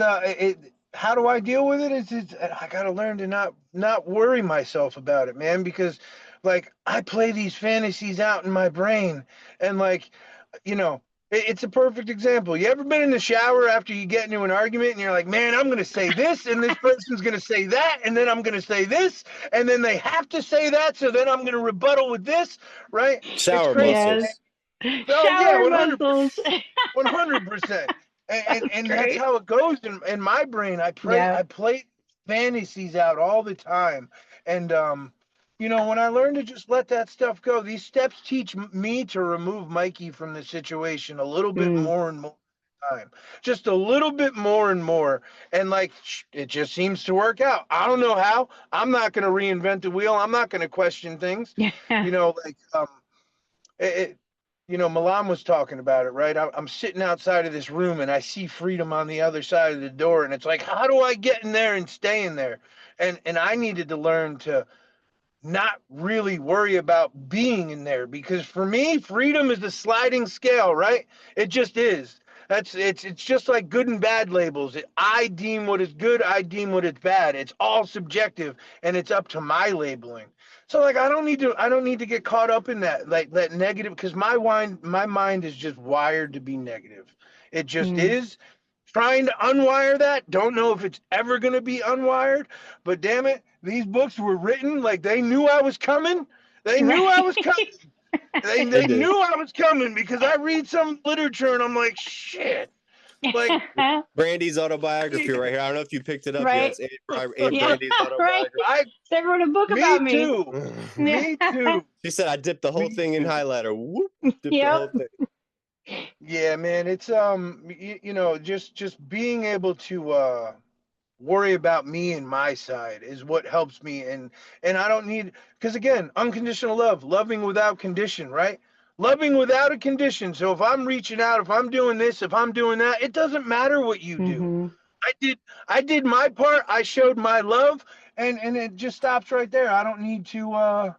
how do I deal with it? It's I got to learn to not worry myself about it, man, because like I play these fantasies out in my brain, and like, you know, it's a perfect example. You ever been in the shower after you get into an argument and you're like, man, I'm going to say this, and this person's going to say that, and then I'm going to say this, and then they have to say that, so then I'm going to rebuttal with this, right? It's Shower crazy, Yes. man. muscles. Oh yeah, Shower 100%. muscles. 100%. That's And that's great. how it goes in my brain. Yeah. I play fantasies out all the time. And you know, when I learn to just let that stuff go, these steps teach me to remove Mikey from the situation a little bit Mm. more and more time. Just a little bit more and more. And like it just seems to work out. I don't know how. I'm not going to reinvent the wheel. I'm not going to question things. Yeah. You know, like it, you know, Milan was talking about it, right? I'm sitting outside of this room and I see freedom on the other side of the door, and it's like, how do I get in there and stay in there? And I needed to learn to not really worry about being in there, because for me, freedom is a sliding scale, right? It just is. It's just like good and bad labels. I deem what is good, I deem what is bad. It's all subjective, and it's up to my labeling. So like I don't need to get caught up in that, like that negative, because my mind is just wired to be negative. It just Mm. is. Trying to unwire that. Don't know if it's ever going to be unwired, but damn it, these books were written like they knew I was coming. They knew I Right. was coming. They, They they did. knew I was coming, because I read some literature and I'm like, shit. Like, Brandy's autobiography right here. I don't know if you picked it up yet. Right. It's A. Yeah. Brandy's Right. autobiography. I, They wrote a book me about me. too. Yeah. Me too. She said I dipped the whole Me thing in too. highlighter. Whoop, dipped the Yep. whole thing. Yeah, man. It's you know, just being able to worry about me and my side is what helps me. And I don't need, because again, unconditional love, loving without condition, right? Loving without a condition. So if I'm reaching out, if I'm doing this, if I'm doing that, it doesn't matter what you do. Mm-hmm. I did my part. I showed my love, and it just stops right there. I don't need to I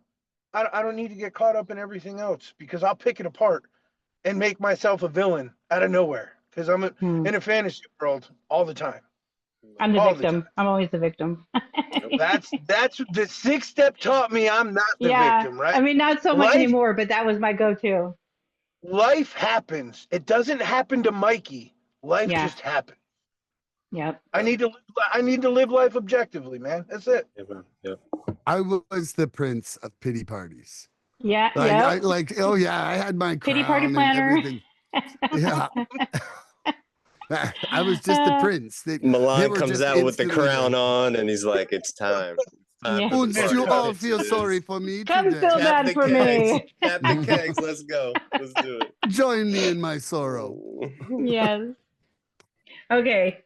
don't need to get caught up in everything else, because I'll pick it apart and make myself a villain out of nowhere, because Mm. in a fantasy world all the time. I'm the All the time. victim. I'm always the victim. That's what the sixth step taught me. I'm not the Yeah. victim, I right? mean, not so much Life anymore, but that was my go-to. life happens. It doesn't happen to Mikey. Life Yeah. just happens. Yep. I need to live life objectively, man. That's it. Yeah, man. Yeah. I was the prince of pity parties. Yeah. I Yep. oh yeah, I had my Pity party crown and planner. everything. Yeah. I was just the prince. They Milan were comes just out with the instantly crown there. on, and he's like, "It's time. Time Yeah. for the Wouldn't party, you all bitches." feel sorry for me Come today? feel Tap bad the for kegs. me. Tap the kegs. Let's go. Let's do it. Join me in my sorrow. Yes. Okay.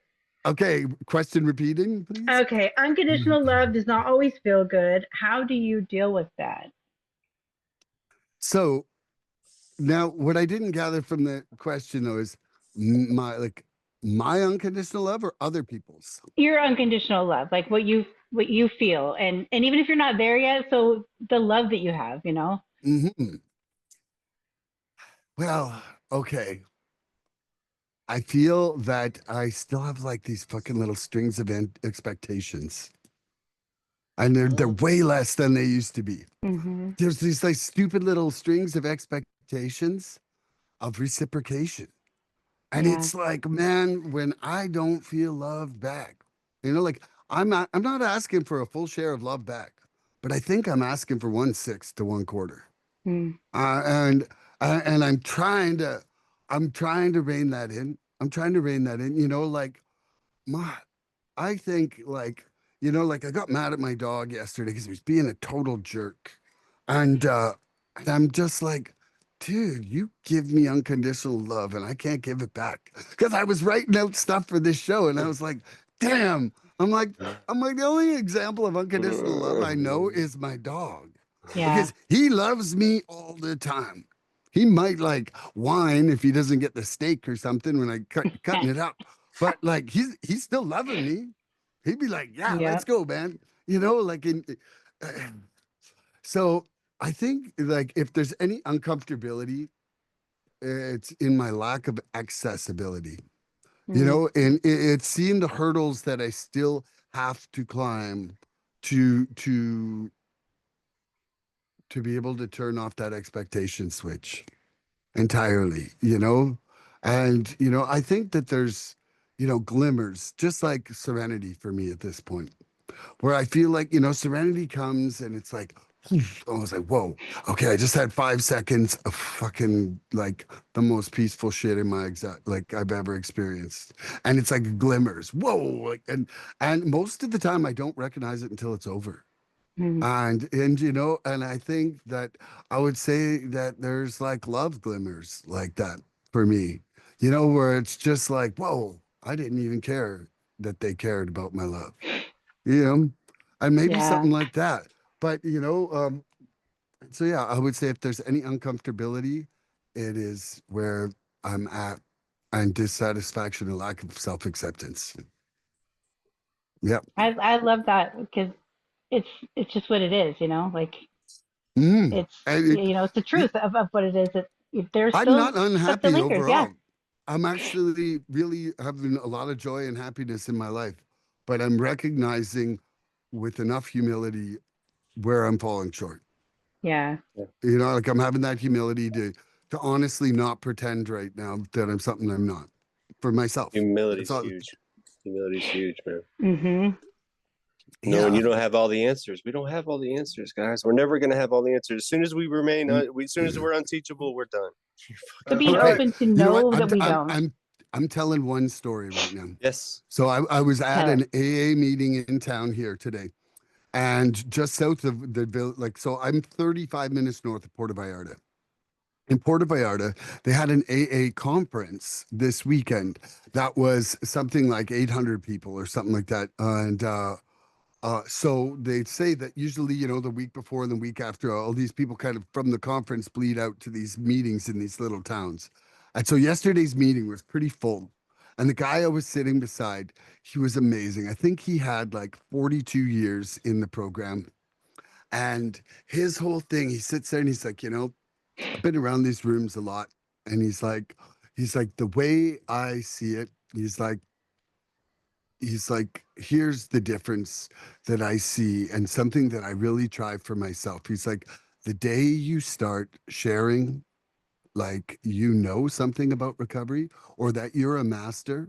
Okay, question repeating, please. Okay. Unconditional love does not always feel good. How do you deal with that? So now, what I didn't gather from the question though is my unconditional love or other people's. Your unconditional love, like what you feel, and even if you're not there yet, so the love that you have, you know. Hmm. Well, okay. I feel that I still have like these fucking little strings of expectations, and they're way less than they used to be. Mm-hmm. There's these like stupid little strings of expectations of reciprocation. And Yeah. it's like, man, when I don't feel loved back, like I'm not asking for a full share of love back, but I think I'm asking for 1/6 to 1/4. Mm. And I'm trying to rein that in. I'm trying to rein that in, like my I think like I got mad at my dog yesterday because he was being a total jerk. And I'm just like, dude, you give me unconditional love and I can't give it back. Because I was writing out stuff for this show and I was like, damn. I'm like, the only example of unconditional love I know is my dog. Yeah. Because he loves me all the time. He might like whine if he doesn't get the steak or something when I cutting it up. But like he's still loving me. He'd be like, yeah, let's Yep. go, man. Like uh, so I think like if there's any uncomfortability, it's in my lack of accessibility. Mm. And it's seeing the hurdles that I still have to climb to be able to turn off that expectation switch entirely. And I think that there's glimmers, just like serenity for me at this point, where I feel like serenity comes and it's like I was like, whoa, okay, I just had 5 seconds of fucking like the most peaceful shit in my exact like I've ever experienced. And it's like glimmers, whoa, like and most of the time I don't recognize it until it's over. Mm. And I think that I would say that there's like love glimmers like that for me, where it's just like, whoa, I didn't even care that they cared about my love, you know, and maybe Yeah. something like that. But so yeah, I would say if there's any uncomfortability, it is where I'm at and dissatisfaction and lack of self-acceptance. Yep. I love that because it's it's just what it is, you know. Like Mm. it's And it's the it, truth of what it is. That there's I'm still not stuff that unhappy lingers. Yeah. overall. I'm actually really having a lot of joy and happiness in my life, but I'm recognizing with enough humility where I'm falling short. Yeah. Like I'm having that humility to honestly not pretend right now that I'm something I'm not for myself. That's Humility's all. huge. Humility's huge, man. Mm-hmm. No, and Yeah. you don't have all the answers. We don't have all the answers, guys. We're never gonna have all the answers. As soon as we remain, as soon as we're unteachable, we're done. But That's being Okay. right. open to You know what? know that we I'm don't. I'm I'm telling one story right now. Yes. So I was at Tell it. an AA meeting in town here today. And just south of the village, like, so I'm 35 minutes north of Puerto Vallarta. In Puerto Vallarta, they had an AA conference this weekend that was something like 800 people or something like that. And so they say that usually, the week before and the week after, all these people kind of from the conference bleed out to these meetings in these little towns. And so yesterday's meeting was pretty full. And the guy I was sitting beside, he was amazing. I think he had like 42 years in the program. And his whole thing, he sits there and he's like, I've been around these rooms a lot. And he's like, the way I see it, he's like, here's the difference that I see and something that I really try for myself. He's like, the day you start sharing, like, something about recovery or that you're a master,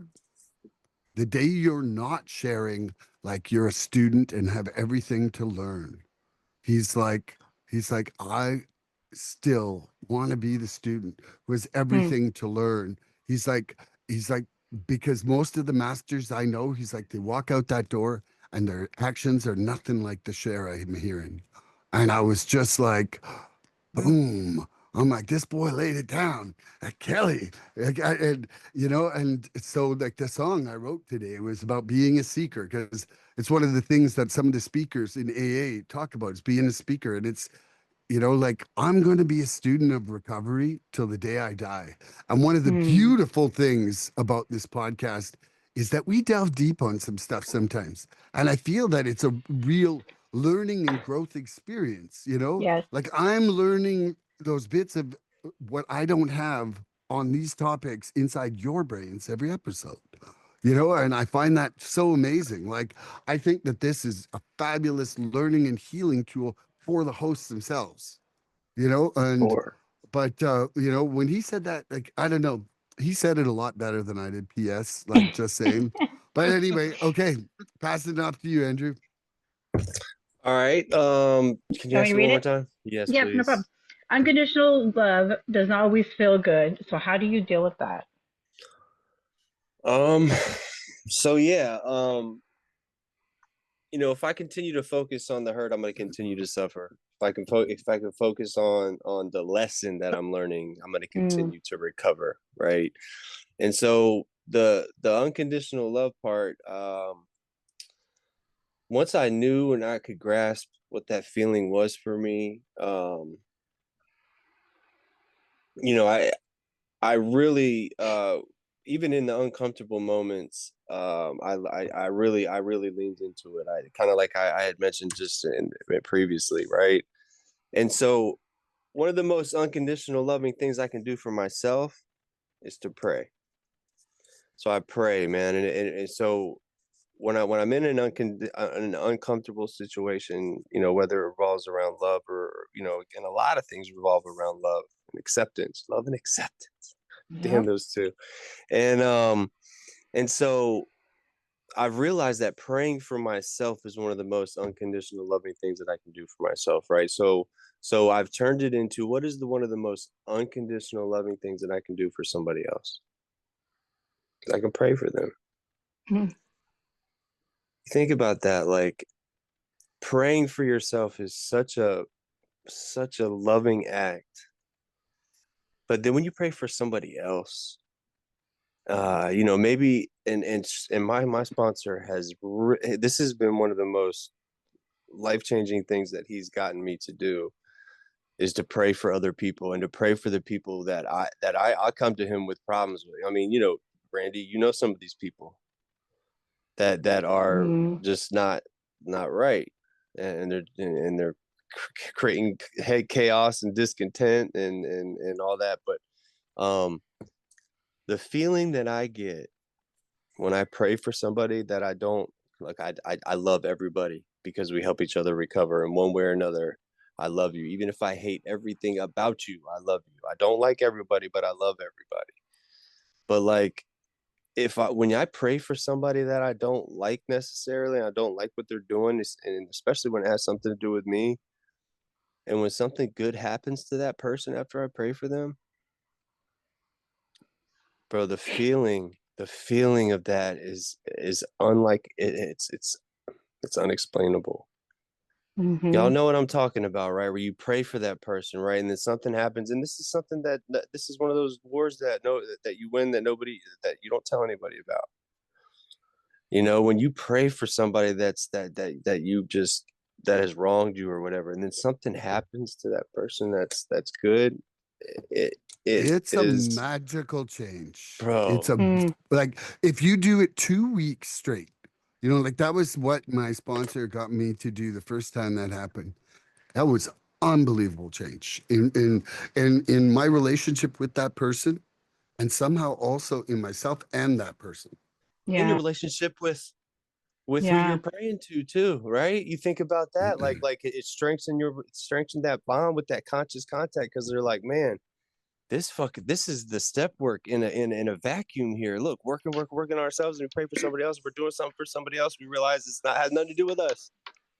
the day you're not sharing, like you're a student and have everything to learn. He's like, I still want to be the student who has Mm. everything to learn. He's like, he's like, because most of the masters I know, he's like, they walk out that door and their actions are nothing like the share I'm hearing. And I was just like, boom. I'm like, this boy laid it down. Kelly. And, and so like the song I wrote today was about being a seeker because it's one of the things that some of the speakers in AA talk about is being a speaker. And it's, like I'm going to be a student of recovery till the day I die. And one of the Mm. beautiful things about this podcast is that we delve deep on some stuff sometimes. And I feel that it's a real learning and growth experience, Yes. like I'm learning those bits of what I don't have on these topics inside your brains every episode. And I find that so amazing. Like, I think that this is a fabulous learning and healing tool for the hosts themselves, and Or but when he said that, like, I don't know, he said it a lot better than I did. PS, like, just saying. But anyway, okay, passing it off to you, Andrew. all right. Can you Want me ask to it one read more it? time? Yes, Yep, no problem. please. Unconditional love does not always feel good. So how do you deal with that? Um, so yeah, if I continue to focus on the hurt, I'm going to continue to suffer. If I can focus on the lesson that I'm learning, I'm going to Mm. continue to recover, right? And so the unconditional love part, once I knew and I could grasp what that feeling was for me, I really, even in the uncomfortable moments, I really leaned into it. I kind of like I had mentioned just previously, right? And so one of the most unconditional loving things I can do for myself is to pray. So I pray, man, and so when I'm in an uncomfortable situation, whether it revolves around love or and a lot of things revolve around love and acceptance. Damn Yep. those two. And so I've realized that praying for myself is one of the most unconditional loving things that I can do for myself, right? So I've turned it into what is the one of the most unconditional loving things that I can do for somebody else? I can pray for them. Mm. Think about that. Like praying for yourself is such a loving act. But then when you pray for somebody else, maybe and my sponsor this has been one of the most life-changing things that he's gotten me to do is to pray for other people and to pray for the people that I come to him with problems with. I mean, Brandi, some of these people that are Mm. just not right, and they're creating head chaos and discontent and all that. But the feeling that I get when I pray for somebody that I don't like, I love everybody because we help each other recover in one way or another. I love you. Even if I hate everything about you, I love you. I don't like everybody, but I love everybody. But like, when I pray for somebody that I don't like necessarily, I don't like what they're doing, and especially when it has something to do with me, and when something good happens to that person after I pray for them, bro, the feeling of that is unlike it's unexplainable. Y'all Mm-hmm. know what I'm talking about, right? Where you pray for that person, right? And then something happens, and this is something that this is one of those wars that you win that you don't tell anybody about. When you pray for somebody that you just that has wronged you or whatever, and then something happens to that person that's good, it it It's a is, magical change. It's bro. Mm. like if you do it 2 weeks straight, like that was what my sponsor got me to do the first time that happened. That was unbelievable change in my relationship with that person, and somehow also in myself and that person. In your Yeah. relationship with who you're Yeah. praying to too, right? You think about that, like it strengthens that bond with that conscious contact because they're like, man, this is the step work in a vacuum here. Look, working on ourselves, and we pray for somebody else. We're doing something for somebody else. We realize has nothing to do with us.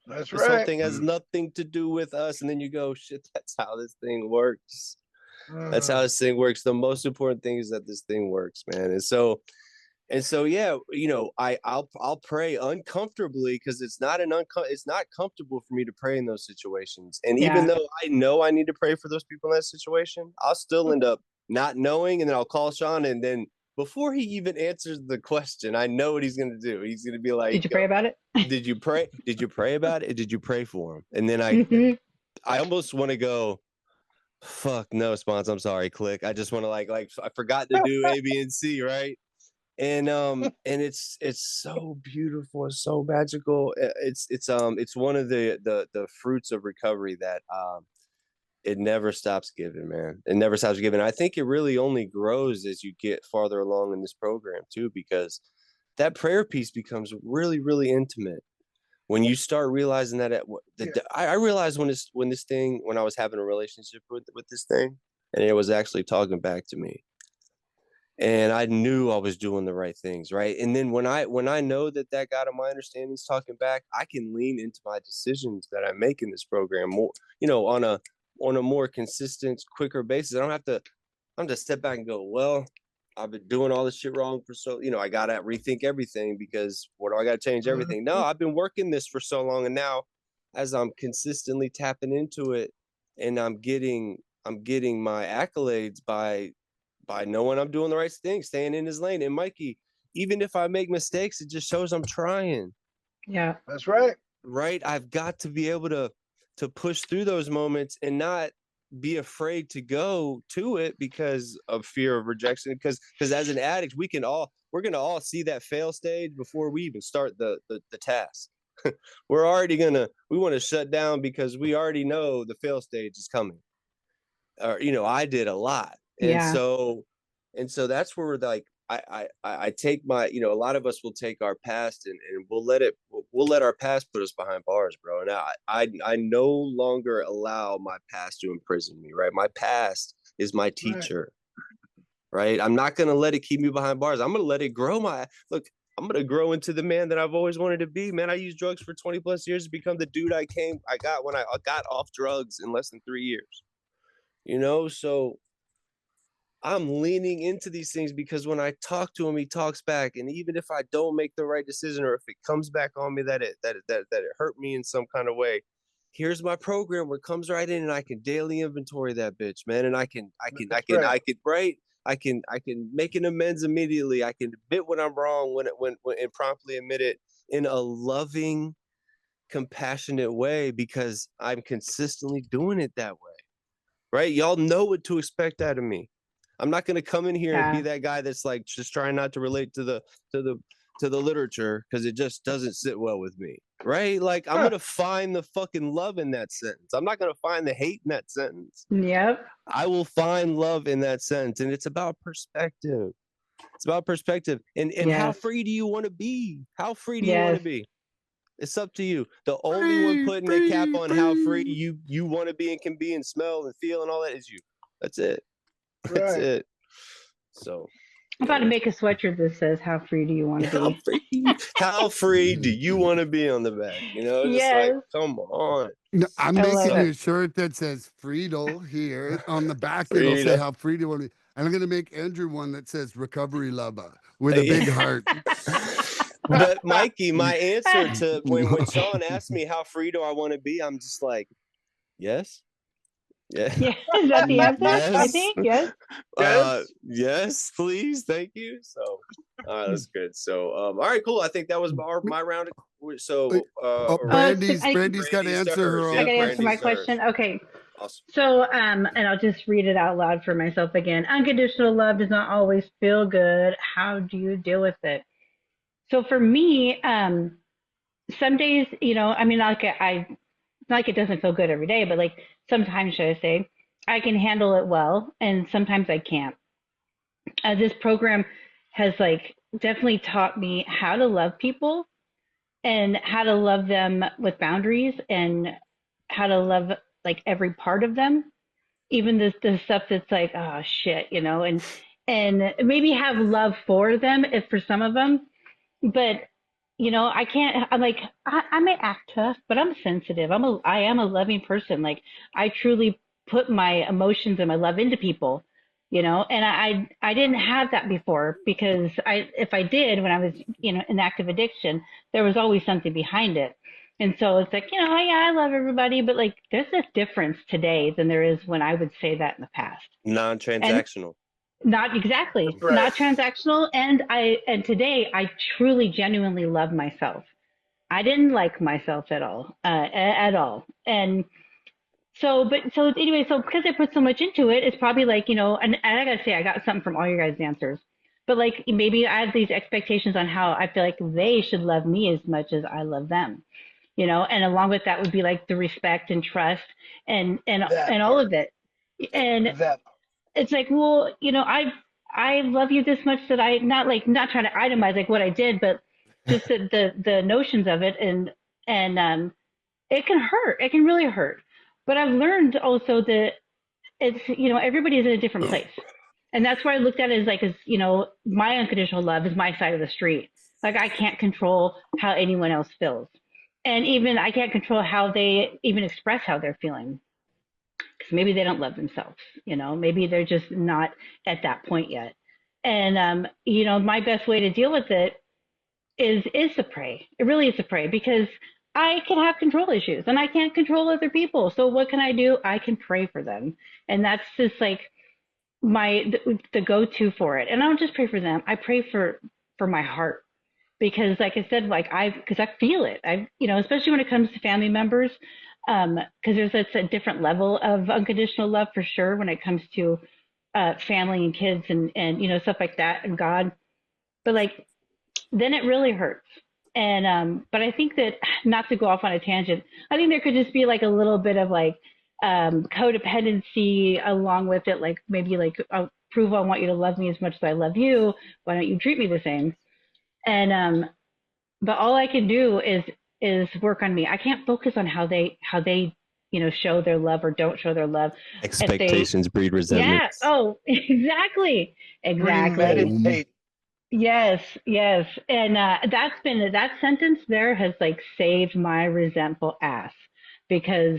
That's This right. whole thing has nothing to do with us. And then you go, shit, that's how this thing works. That's how this thing works. The most important thing is that this thing works, man. And so yeah, I'll pray uncomfortably, because it's not comfortable for me to pray in those situations. And even though I know I need to pray for those people in that situation, I'll still end up not knowing, and then I'll call Sean, and then before he even answers the question, I know what he's gonna do. He's gonna be like, "Did you pray about it? Did you pray? Did you pray about it? Did you pray for him?" And then I almost want to go, fuck no, Spons, I'm sorry, click. I just want to like I forgot to do A, B, and C, right? And it's so beautiful, it's so magical. It's one of the fruits of recovery that it never stops giving, man. It never stops giving. I think it really only grows as you get farther along in this program too, because that prayer piece becomes really, really intimate when you start realizing that. I realized when I was having a relationship with this thing, and it was actually talking back to me, and I knew I was doing the right things, right? And then when I know that God of my understanding is talking back, I can lean into my decisions that I make in this program more, on a more consistent, quicker basis. I don't have to step back and go, well, I've been doing all this shit wrong for so, I got to rethink everything, because what do I got to change everything? No, I've been working this for so long. And now, as I'm consistently tapping into it, and I'm getting my accolades by knowing I'm doing the right thing, staying in his lane. And Mikey, even if I make mistakes, it just shows I'm trying. Yeah, that's right. Right. I've got to be able to push through those moments and not be afraid to go to it because of fear of rejection. Because as an addict, we're going to all see that fail stage before we even start the task. We want to shut down because we already know the fail stage is coming. Or, I did a lot. And so that's where I take my, a lot of us will take our past and we'll let our past put us behind bars, bro. And I no longer allow my past to imprison me, right? My past is my teacher, right? I'm not going to let it keep me behind bars. I'm going to let it grow I'm going to grow into the man that I've always wanted to be, man. I used drugs for 20 plus years to become the dude I got when I got off drugs in less than 3 years. So I'm leaning into these things because when I talk to him, he talks back. And even if I don't make the right decision, or if it comes back on me that it hurt me in some kind of way, here's my program where it comes right in, and I can daily inventory that bitch, man. And I can make an amends immediately. I can admit when I'm wrong, when and promptly admit it in a loving, compassionate way, because I'm consistently doing it that way. Right? Y'all know what to expect out of me. I'm not going to come in here and be that guy that's like just trying not to relate to the literature because it just doesn't sit well with me. Right? Like, I'm going to find the fucking love in that sentence. I'm not going to find the hate in that sentence. Yep. I will find love in that sentence. And it's about perspective. It's about perspective. And how free do you want to be? How free do you want to be? It's up to you. The only one putting the cap on how free you want to be and can be and smell and feel and all that is you. That's it. That's it. So I'm about to make a sweatshirt that says, "How free do you want to be?" How free do you want to be on the back? Just like, come on. No, I'm making a shirt that says Friedel here. On the back, it'll say how free do you want to be. And I'm going to make Andrew one that says Recovery Lover with a big heart. But Mikey, my answer to when Sean asked me how free do I want to be, I'm just like, yes. Yeah. Is that the answer? Yes. I think yes. Yes, please, thank you. So, that's good. So, all right, cool. I think that was my round. So, Brandy's got to answer her own. I got to answer my question. Okay. Awesome. So, and I'll just read it out loud for myself again. Unconditional love does not always feel good. How do you deal with it? So for me, some days, I mean, not like it doesn't feel good every day, but like sometimes, should I say, I can handle it well, and sometimes I can't. This program has definitely taught me how to love people and how to love them with boundaries and how to love every part of them. even the stuff that's like, oh shit, and maybe have love for them if for some of them, but I can't. I'm like, I may act tough, but I'm sensitive. I am a loving person. Like, I truly put my emotions and my love into people, and I didn't have that before, because if I did, when I was, in active addiction, there was always something behind it. And so it's like, yeah, I love everybody, but like, there's a difference today than there is when I would say that in the past. And Non-transactional. not exactly, Right. not transactional. And today I truly, genuinely love myself. I didn't like myself at all, at all. And so anyway, so because I put so much into it, it's probably like, and I gotta say, I got something from all your guys' answers. But like, maybe I have these expectations on how I feel like they should love me as much as I love them, and along with that would be like the respect and trust and all of it. And That it's like, well, I love you this much that I not trying to itemize like what I did, but just the notions of it, and it can hurt. It can really hurt. But I've learned also that it's everybody's in a different place, and that's why I looked at it as my unconditional love is my side of the street. Like, I can't control how anyone else feels, and even I can't control how they even express how they're feeling, because maybe they don't love themselves. Maybe they're just not at that point yet. And my best way to deal with it is to pray. It really is to pray, because I can have control issues and I can't control other people. So what can I do? I can pray for them, and that's just like the go-to for it. And I don't just pray for them. I pray for my heart, because like I said, like because I feel it. Especially when it comes to family members, because there's a different level of unconditional love for sure when it comes to family and kids and stuff like that, and God. But like, then it really hurts. And but I think that, not to go off on a tangent, I think there could just be like a little bit of like codependency along with it, like maybe like, I'll prove I want you to love me as much as I love you. Why don't you treat me the same? And but all I can do is work on me. I can't focus on how they show their love or don't show their love. Expectations breed resentment. Yeah. Oh, exactly. premeditate. Yes, yes. And that sentence there has like saved my resentful ass, because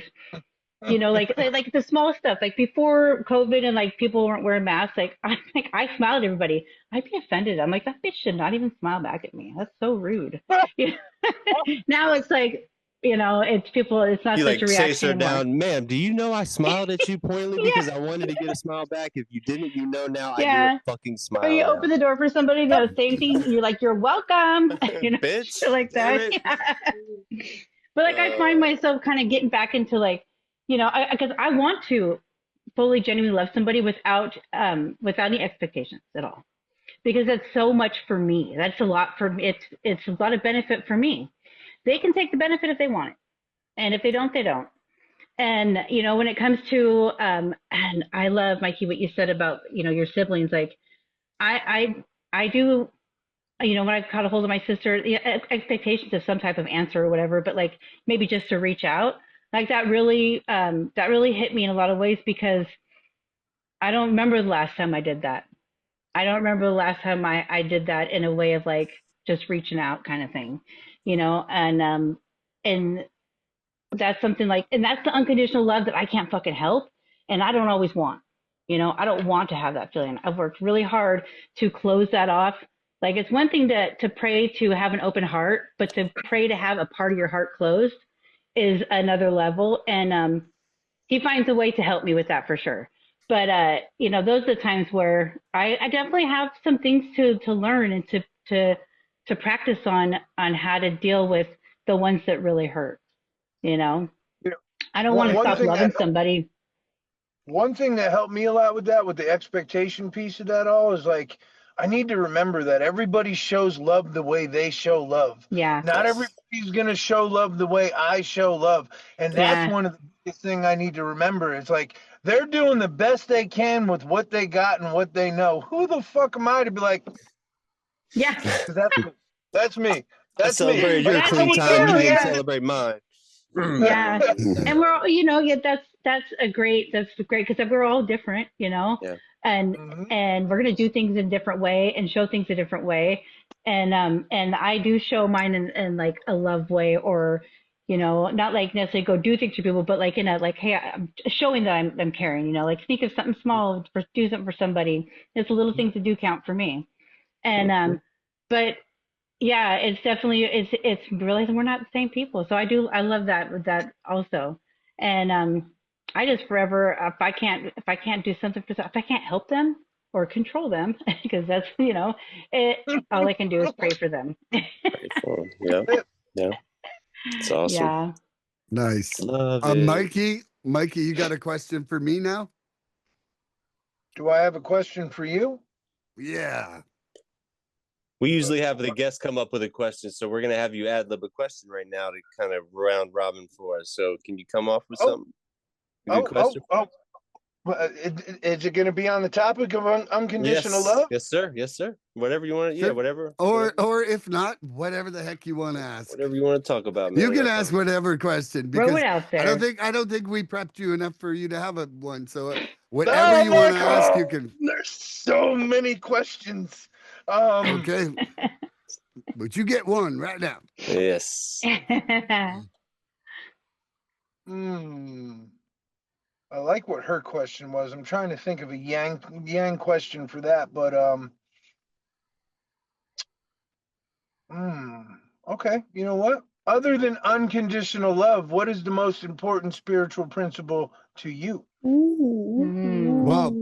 like the small stuff, like before COVID and like people weren't wearing masks, like I smiled at everybody. I'd be offended. I'm like, that bitch should not even smile back at me. That's so rude. Now it's like, it's people. It's not You such a like chase reaction her anymore. down, ma'am. Do you know I smiled at you pointedly Yeah. because I wanted to get a smile back? If you didn't, now I Yeah. need a fucking smile. Or you now. open the door for somebody, same thing. You're like, you're welcome. Bitch, shit like damn that. it. Yeah. But like, I find myself kind of getting back into like, because I want to fully, genuinely love somebody without any expectations at all, because that's so much for me. That's a lot for me. It's a lot of benefit for me. They can take the benefit if they want it, and if they don't, they don't. And when it comes to and I love, Mikey, what you said about your siblings. Like, I do, when I caught a hold of my sister, expectations of some type of answer or whatever, but like maybe just to reach out, like that really hit me in a lot of ways, because I don't remember the last time I did that. I don't remember the last time I did that in a way of like just reaching out kind of thing, and that's something like, and that's the unconditional love that I can't fucking help, and I don't always want. I don't want to have that feeling. I've worked really hard to close that off. Like, it's one thing to pray to have an open heart, but to pray to have a part of your heart closed is another level. And he finds a way to help me with that for sure. But those are the times where I definitely have some things to learn and to practice on how to deal with the ones that really hurt. I don't want to stop loving somebody. One thing that helped me a lot with that, with the expectation piece of that all, is like, I need to remember that everybody shows love the way they show love. Yeah. Not everybody's going to show love the way I show love. And that's one of the biggest things I need to remember. It's like, they're doing the best they can with what they got and what they know. Who the fuck am I to be like, yeah, that's me. I celebrated your clean time. You didn't celebrate mine. Yeah. And we're all, that's great because we're all different, Yeah. and Mhm. we're gonna do things in a different way and show things a different way, and I do show mine in like a love way, or not like necessarily go do things for people, but like in a like, hey, I'm showing that I'm caring, like think of something small for do something for somebody. It's the little things that do count for me, and but yeah, it's definitely it's realizing we're not the same people. So I love that with that also. And I just forever if I can't do something for if I can't help them or control them because that's it all I can do is pray for them. Pray for 'em. Yeah. Yeah. It's awesome. Yeah. Nice. Love it. Mikey, you got a question for me now? Do I have a question for you? Yeah. We usually have the guests come up with a question, so we're gonna have you ad lib a question right now to kind of round robin for us. So can you come off with Oh, something? A good question? Is it going to be on the topic of unconditional Yes. love? Yes, sir. Yes, sir. Whatever you want. Yeah, Sure. whatever. Or if not, whatever the heck you want to ask. Whatever you want to talk about, man. You can ask whatever question Throw because it out I there. don't think we prepped you enough for you to have one. So whatever Oh you my want to ask, you God! can. There's so many questions. Okay, but you get one right now. Yes. I like what her question was. I'm trying to think of a yang question for that, but okay. You know what? Other than unconditional love, what is the most important spiritual principle to you? Well,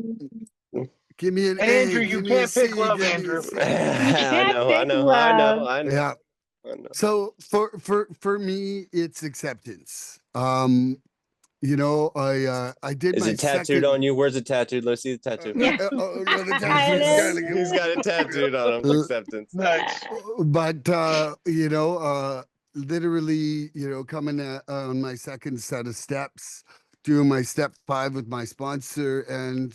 give me an And A, Andrew, you give me a can't pick C, love, give me a Andrew. C. I know. Yeah. I know. So for me, it's acceptance. I did Is my it tattooed second. on you? Where's it tattooed? Let's see the tattoo. Yeah. No, the It tattoo's is. kind of He's got it tattooed on him. Acceptance. Nice. But literally, coming on my second set of steps, doing my step 5 with my sponsor, and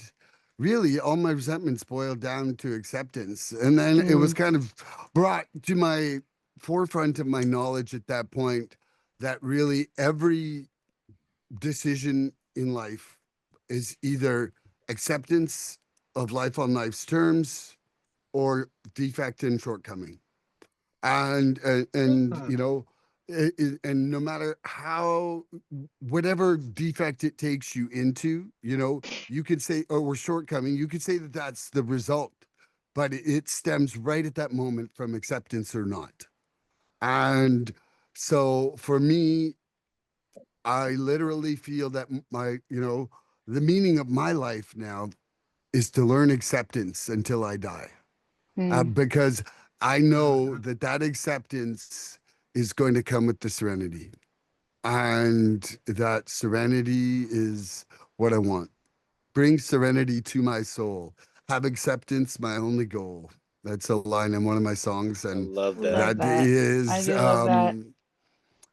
really all my resentments boiled down to acceptance. And then it was kind of brought to my forefront of my knowledge at that point that really every decision in life is either acceptance of life on life's terms or defect and shortcoming. And and no matter how, whatever defect it takes you into, you could say, or shortcoming, you could say that that's the result, but it stems right at that moment from acceptance or not. And so for me, I literally feel that the meaning of my life now is to learn acceptance until I die. Because I know that acceptance is going to come with the serenity. And that serenity is what I want. Bring serenity to my soul. Have acceptance, my only goal. That's a line in one of my songs. I And love that. Love that that. I is, do love that.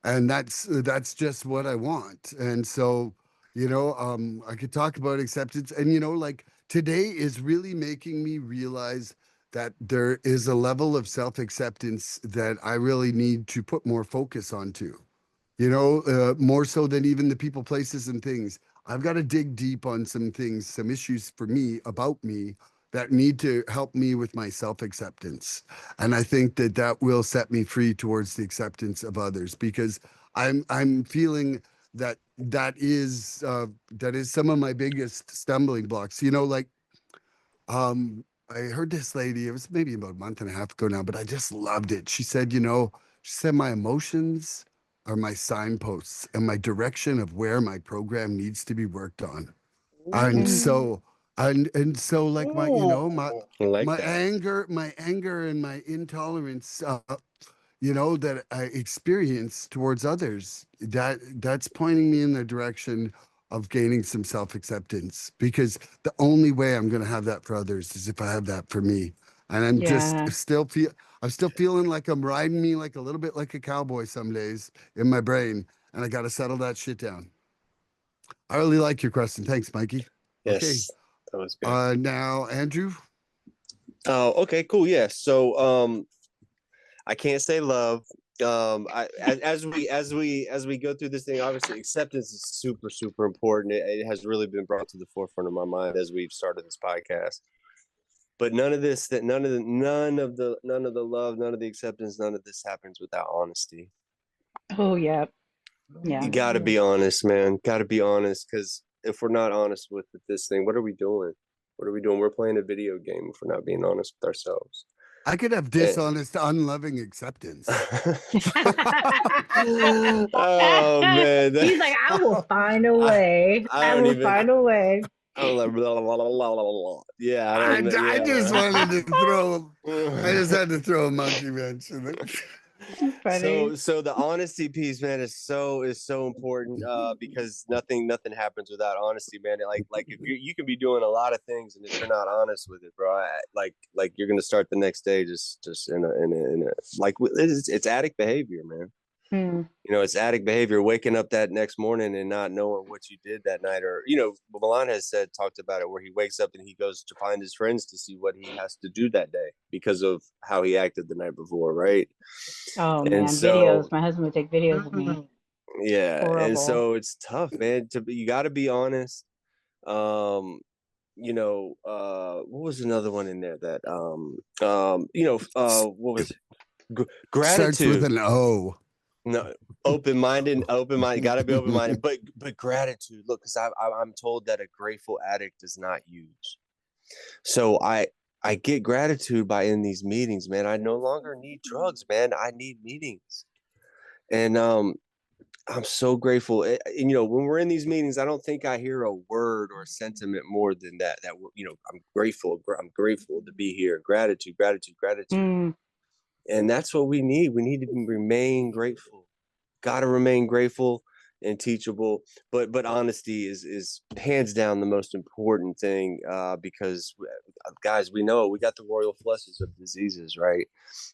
and that's just what I want. And so, I could talk about acceptance, and like today is really making me realize that there is a level of self-acceptance that I really need to put more focus onto, more so than even the people, places, and things. I've got to dig deep on some things, some issues for me, about me, that need to help me with my self-acceptance. And I think that will set me free towards the acceptance of others, because I'm feeling that is some of my biggest stumbling blocks. I heard this lady, it was maybe about a month and a half ago now, but I just loved it. She said, my emotions are my signposts and my direction of where my program needs to be worked on. And so, like I like my that. anger and my intolerance, that I experience towards others, that's pointing me in the direction of gaining some self-acceptance, because the only way I'm going to have that for others is if I have that for me. And Yeah. I'm still feeling like I'm riding me like a little bit like a cowboy some days in my brain, and I got to settle that shit down. I really like your question. Thanks, Mikey. Okay. Yes, that was good. Now, Andrew. Oh, okay, cool. Yeah. So, I can't say love. as we go through this thing, obviously acceptance is super, super important. It has really been brought to the forefront of my mind as we've started this podcast. But none of the love, none of the acceptance, none of this happens without honesty. Oh yeah, You yeah. got to be honest, man. Got to be honest, because if we're not honest with this thing, what are we doing? What are we doing? We're playing a video game if we're not being honest with ourselves. I could have dishonest, unloving acceptance. Oh man, He's like, I will find a way. I will find a way. I'm like, blah, blah, blah, blah, blah. Yeah, I just wanted to throw. I just had to throw a monkey wrench in it. So the honesty piece, man, is so important because nothing happens without honesty, man. Like if you can be doing a lot of things, and if you're not honest with it, bro, like you're gonna start the next day just in a like it's addict behavior, man. You know, it's addict behavior, waking up that next morning and not knowing what you did that night. Or, you know, Milan has talked about it, where he wakes up and he goes to find his friends to see what he has to do that day because of how he acted the night before, right? Oh And man, so, videos. My husband would take videos of me. yeah. Horrible. And so it's tough, man. You got to be honest. You know, what was another one in there that, what was it? Gratitude. Starts with an O. No, open-minded, got to be open-minded, but gratitude. Look, because I'm told that a grateful addict does not use. So I get gratitude by in these meetings, man. I no longer need drugs, man. I need meetings, and I'm so grateful. And you know, when we're in these meetings, I don't think I hear a word or a sentiment more than that. That you know, I'm grateful. I'm grateful to be here. Gratitude, gratitude, gratitude. And that's what we need. We need to remain grateful. Got to remain grateful and teachable. But honesty is hands down the most important thing because, guys, we know we got the royal flushes of diseases, right?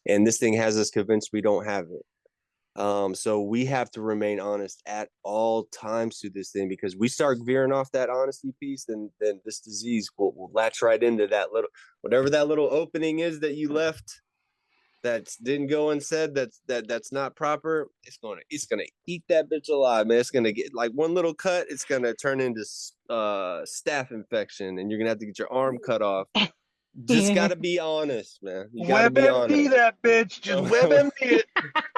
And this thing has us convinced we don't have it. So we have to remain honest at all times to this thing, because we start veering off that honesty piece, then this disease will latch right into that little, whatever that little opening is that you left that didn't go unsaid, that's not proper. It's gonna eat that bitch alive, man. It's gonna get like one little cut, it's gonna turn into staph infection, and you're gonna have to get your arm cut off. Just gotta be honest, man. You gotta be honest. WebMD that bitch. Just WebMD it.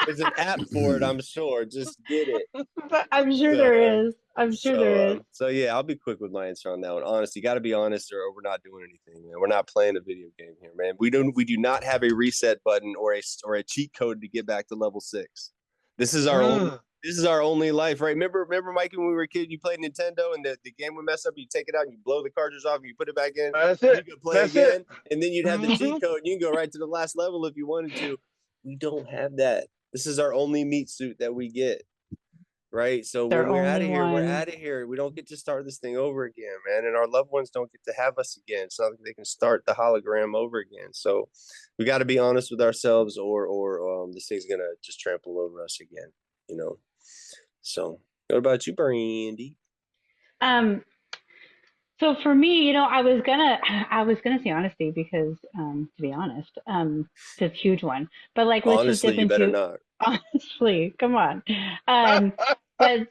There's an app for it, I'm sure. Just get it. But I'm sure there is. I'm sure there is. So yeah, I'll be quick with my answer on that one. Honestly, you got to be honest, or we're not doing anything, man. We're not playing a video game here, man. We do not have a reset button or a cheat code to get back to level 6. This is our only life, right? Remember, Mikey, when we were a kid, you played Nintendo and the game would mess up, you take it out and you blow the cartridge off and you put it back in. That's it. You could play again, and then you'd have the cheat code and you can go right to the last level if you wanted to. We don't have that. This is our only meat suit that we get. Right. So when we're out of here, we're out of here. We don't get to start this thing over again, man. And our loved ones don't get to have us again. It's not like they can start the hologram over again. So we got to be honest with ourselves, or this thing's going to just trample over us again, you know? So what about you, Brandi? So for me, you know, I was gonna say honesty because, to be honest, it's a huge one. But like, let's Honestly, just dip you better into not. honestly. Come on. But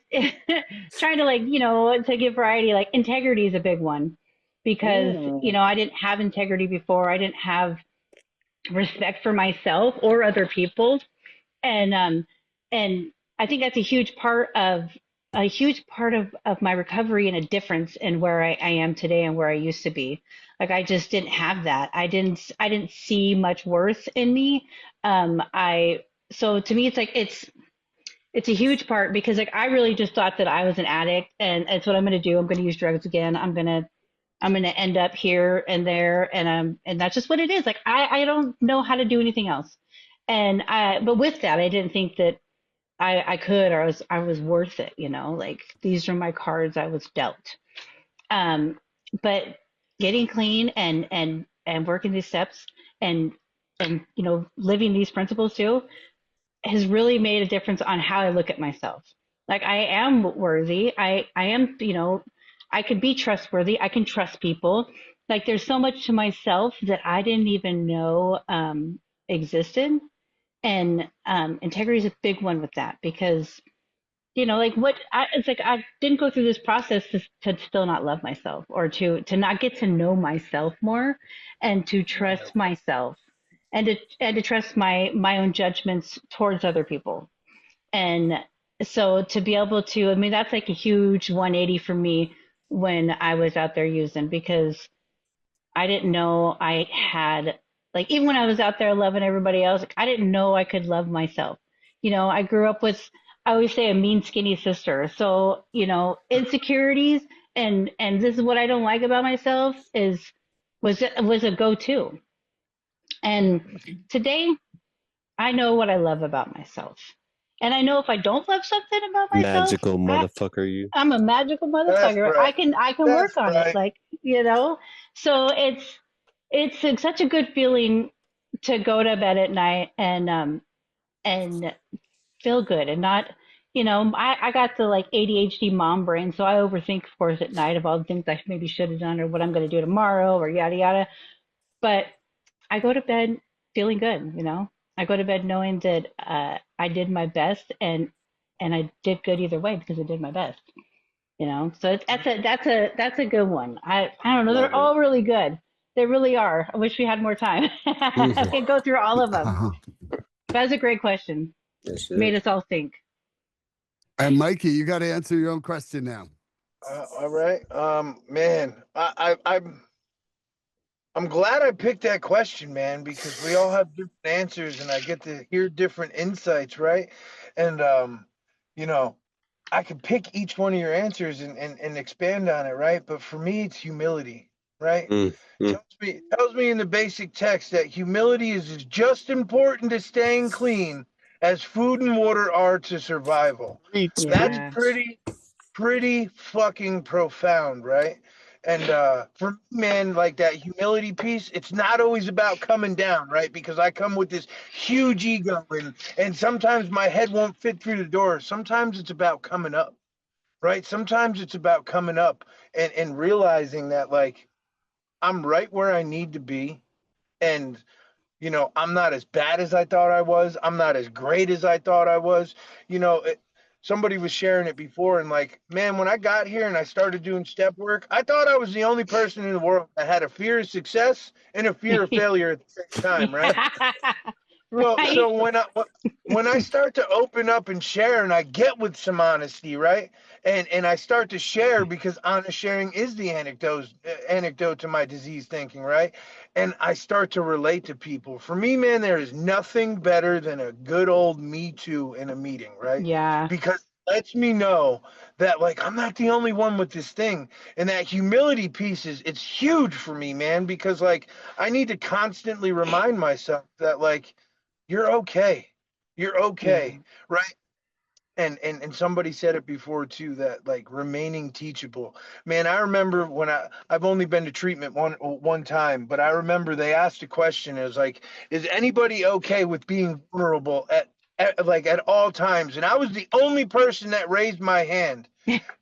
trying to, like, you know, to give variety, like integrity is a big one because, you know, I didn't have integrity before. I didn't have respect for myself or other people, and I think that's a huge part of my recovery and a difference in where I am today and where I used to be. Like, I just didn't have that. I didn't see much worth in me. So to me, it's like, it's a huge part because, like, I really just thought that I was an addict and it's what I'm going to do. I'm going to use drugs again. I'm going to end up here and there. And that's just what it is. Like, I don't know how to do anything else. But with that, I didn't think that I could, or I was worth it, you know, like, these are my cards I was dealt. But getting clean and working these steps and, you know, living these principles too, has really made a difference on how I look at myself. Like, I am worthy. I am, you know, I can be trustworthy. I can trust people. Like, there's so much to myself that I didn't even know existed. And integrity is a big one with that because, like it's like I didn't go through this process to still not love myself or to not get to know myself more and to trust myself and to trust my own judgments towards other people. And so to be able to, I mean, that's like a huge 180 for me when I was out there using because I didn't know I had, like, even when I was out there loving everybody else, like, I didn't know I could love myself. I grew up with, I always say, a mean, skinny sister. So, insecurities and this is what I don't like about myself was a go-to. And today I know what I love about myself. And I know if I don't love something about myself, Magical motherfucker, you. I'm a magical That's motherfucker. right. I can That's work on it. right. Like, so it's such a good feeling to go to bed at night and feel good and not, I got the like ADHD mom brain, so I overthink, of course, at night of all the things I maybe should have done or what I'm going to do tomorrow or yada yada. But I go to bed feeling good. I go to bed knowing that I did my best and I did good either way because I did my best. So that's a good one. I don't know, Love they're all really good. They really are. I wish we had more time. I could go through all of them. But that's a great question. Yes, Made us all think. And Mikey, you got to answer your own question now. All right. Man, I'm glad I picked that question, man, because we all have different answers and I get to hear different insights, right? And I could pick each one of your answers and expand on it, right? But for me, it's humility, right? Tells me in the basic text that humility is just important to staying clean as food and water are to survival. That's Yeah. pretty fucking profound, right? And for me, man, like that humility piece, it's not always about coming down, right? Because I come with this huge ego and sometimes my head won't fit through the door. Sometimes it's about coming up, right? Sometimes it's about coming up and realizing that like I'm right where I need to be. And I'm not as bad as I thought I was. I'm not as great as I thought I was. Somebody was sharing it before and like, man, when I got here and I started doing step work, I thought I was the only person in the world that had a fear of success and a fear of failure at the same time, right? Right. So when I start to open up and share and I get with some honesty, right? And I start to share because honest sharing is the anecdote to my disease thinking, right? And I start to relate to people. For me, man, there is nothing better than a good old me too in a meeting, right? Yeah. Because it lets me know that like I'm not the only one with this thing. And that humility piece it's huge for me, man, because like I need to constantly remind myself that like you're okay. You're okay, Yeah. right? And somebody said it before too that like remaining teachable. Man, I remember when I've only been to treatment one time, but I remember they asked a question. It was like, is anybody okay with being vulnerable at all times? And I was the only person that raised my hand.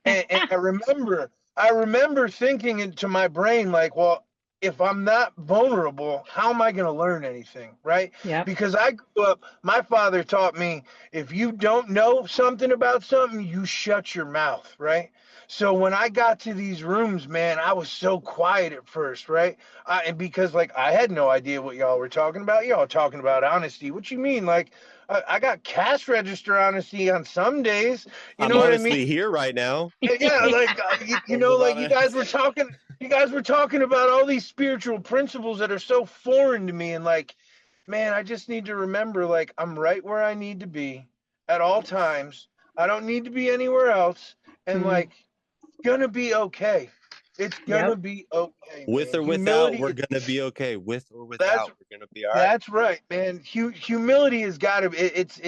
And I remember thinking into my brain like, well, if I'm not vulnerable, how am I going to learn anything, right? Yep. Because I grew up, my father taught me if you don't know something about something, you shut your mouth, right? So when I got to these rooms, man, I was so quiet at first, right? And because like I had no idea what y'all were talking about. Y'all talking about honesty. What you mean? Like I got cash register honesty on some days. You I'm know what I mean? honestly here right now. Yeah, like like you guys were talking about all these spiritual principles that are so foreign to me, and like, man, I just need to remember like I'm right where I need to be at all times. I don't need to be anywhere else, and Mm. like, gonna be okay. It's gonna Yep. be okay, With man. or without, Humility we're is gonna be okay. With or that's without, we're gonna be all right. that's right, man. Humility has got to be. It's.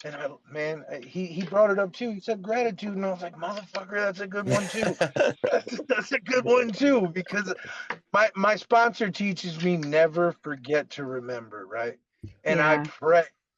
And he brought it up too. He said gratitude, and I was like, motherfucker, that's a good one too. That's a good one too, because my sponsor teaches me never forget to remember, right? And Yeah.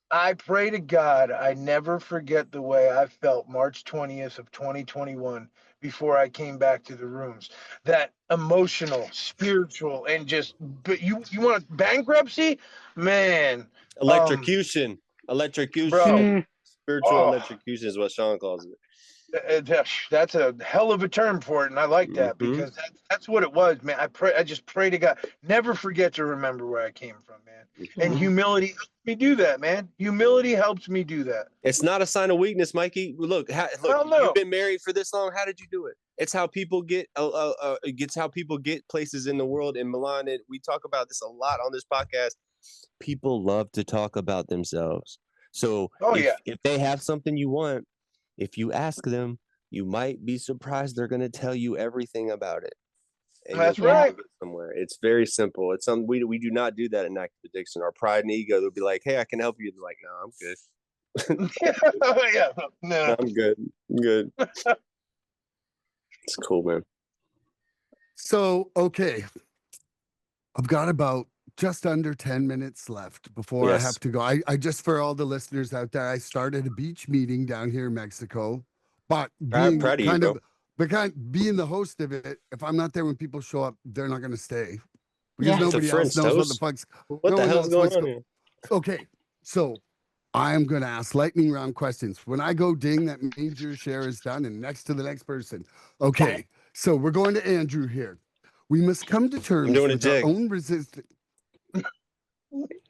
I pray to God I never forget the way I felt March 20th of 2021 before I came back to the rooms. That emotional, spiritual, and just but you want bankruptcy? Man, Electrocution. bro. Electrocution. Spiritual Oh, electrocution is what Sean calls it. that's a hell of a term for it, and I like that Mm-hmm. because that's what it was, man. I just pray to God, never forget to remember where I came from, man. And Mm-hmm. humility helps me do that, man. Humility helps me do that. It's not a sign of weakness, Mikey. Look, Hell you've no. been married for this long. How did you do it? It's how people get. It's how people get places in the world. In Milan, we talk about this a lot on this podcast. People love to talk about themselves. So Oh if yeah. if they have something you want, if you ask them, you might be surprised they're going to tell you everything about it, and you'll That's be able right. to get somewhere. It's very simple. It's something we do not do that in active addiction. Our pride and ego, they'll be like, "Hey, I can help you." They're like, "No, I'm good. Yeah. No. I'm good. I'm good." It's cool, man. So, okay, I've got about just under 10 minutes left before I Yes. have to go. I just, for all the listeners out there, I started a beach meeting down here in Mexico, but being Proud of you, kind bro. of, being the host of it, if I'm not there when people show up, they're not going to stay because Yeah. It's a nobody else French knows what the toast. fuck's, What no the one hell's knows going what's on going. here? Okay, so I am going to ask lightning round questions. When I go ding, that means your share is done and next to the next person. Okay, so we're going to Andrew here. We must come to terms doing a with our jig. own resistance.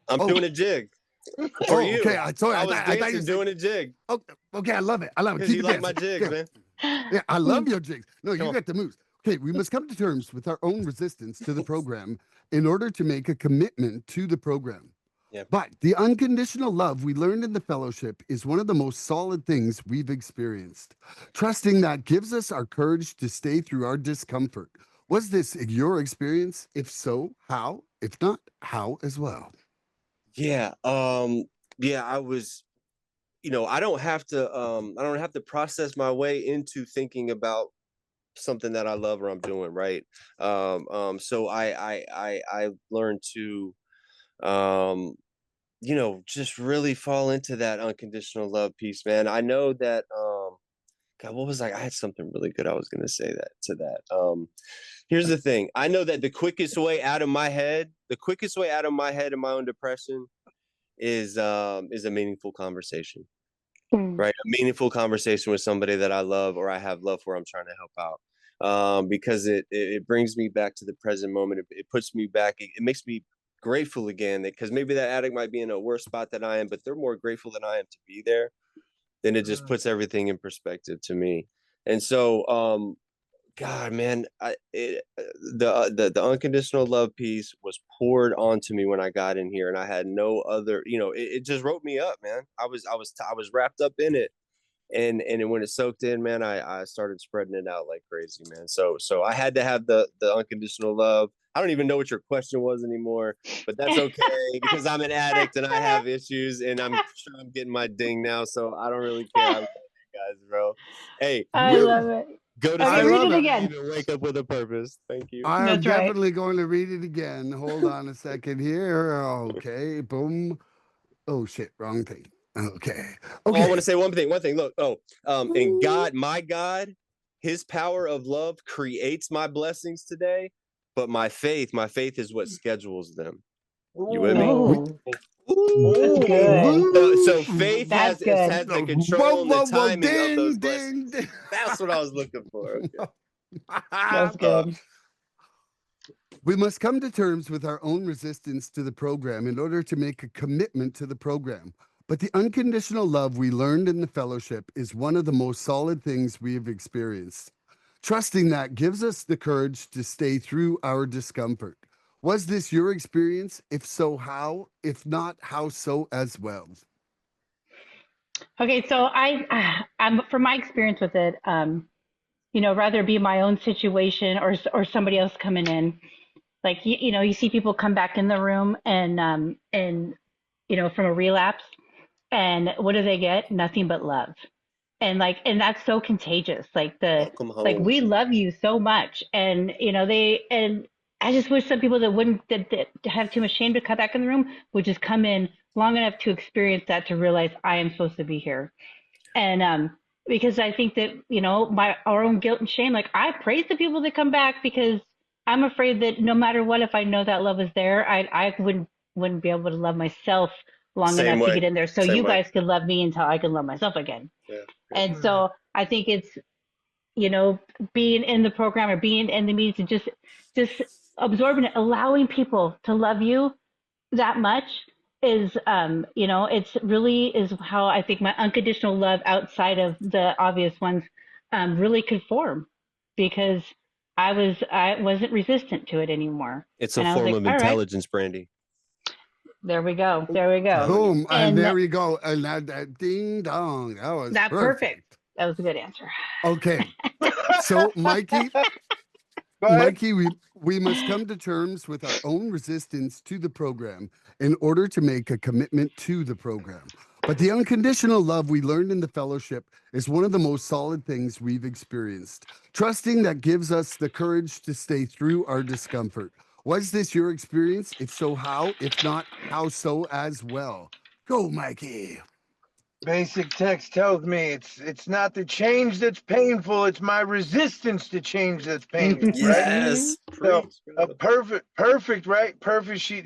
I'm Oh. doing a jig for you. Okay. Sorry, I was I thought you dancing said, doing a jig oh, okay, I love it. I love it. because Keep you it like my dancing. jigs, Yeah. man. Yeah, I love your jigs. No, Come you on. got the moves. Okay, we must come to terms with our own resistance to the program in order to make a commitment to the program. Yeah. But the unconditional love we learned in the fellowship is one of the most solid things we've experienced. Trusting that gives us our courage to stay through our discomfort. Was this your experience? If so, how? If not, how as well? Yeah. Yeah, I was, I don't have to process my way into thinking about something that I love or I'm doing, right? So I learned to just really fall into that unconditional love piece, man. I know that God, what was I had something really good I was gonna say that to that. Here's the thing. I know that the quickest way out of my head in my own depression is a meaningful conversation. Right? A meaningful conversation with somebody that I love or I have love for, I'm trying to help out. Because it brings me back to the present moment. It puts me back, it makes me grateful again, because maybe that addict might be in a worse spot than I am, but they're more grateful than I am to be there. Then it just puts everything in perspective to me. And so God, man, the unconditional love piece was poured onto me when I got in here, and I had no other. It just wrote me up, man. I was wrapped up in it, and when it soaked in, man, I started spreading it out like crazy, man. So I had to have the unconditional love. I don't even know what your question was anymore, but that's okay because I'm an addict and I have issues, and I'm sure I'm getting my ding now, so I don't really care. I love you guys, bro. Hey, I love it. go to Okay, I sleep. read love it it. again. Wake up with a purpose. Thank you. I am That's right. definitely going to read it again. Hold on a second here. Okay, boom. Oh shit, wrong thing. Okay. Oh, I want to Okay. say one thing. Look, and God, my God, His power of love creates my blessings today, but my faith is what schedules them. You with me? Oh, that's Ooh. good. So faith That's has good. the Whoa, control and the whoa, whoa, timing of those ding, blessings. ding, ding. That's what I was looking for. Okay. That's good. We must come to terms with our own resistance to the program in order to make a commitment to the program. But the unconditional love we learned in the fellowship is one of the most solid things we have experienced. Trusting that gives us the courage to stay through our discomfort. Was this your experience? If so, how? If not, how so as well? Okay, so I'm from my experience with it, rather be my own situation or somebody else coming in. Like you see people come back in the room and from a relapse, and what do they get? Nothing but love. And that's so contagious. Welcome Like home. we love you so much, and I just wish some people that wouldn't that have too much shame to come back in the room would just come in long enough to experience that to realize I am supposed to be here. And because I think that my our own guilt and shame, like I praise the people that come back because I'm afraid that no matter what, if I know that love is there, I wouldn't be able to love myself long Same enough way. to get in there so Same you way. guys can love me until I can love myself again. Yeah. And so I think it's, being in the program or being in the meetings and just absorbing it, allowing people to love you that much is, it's really is how I think my unconditional love outside of the obvious ones really could form, because I wasn't resistant to it anymore. It's a And I was form like, of all right, intelligence, Brandy. there we go. There we go. Boom. And And there you go. And that ding dong. That was that perfect. That was a good answer. Okay. So, Mikey, Go ahead. Mikey, we must come to terms with our own resistance to the program in order to make a commitment to the program. But the unconditional love we learned in the fellowship is one of the most solid things we've experienced. Trusting that gives us the courage to stay through our discomfort. Was this your experience? If so, how? If not, how so as well? Go, Mikey. Basic text tells me it's not the change that's painful, it's my resistance to change that's painful, right? Yes. So Preach, a brother. perfect, right? Perfect. She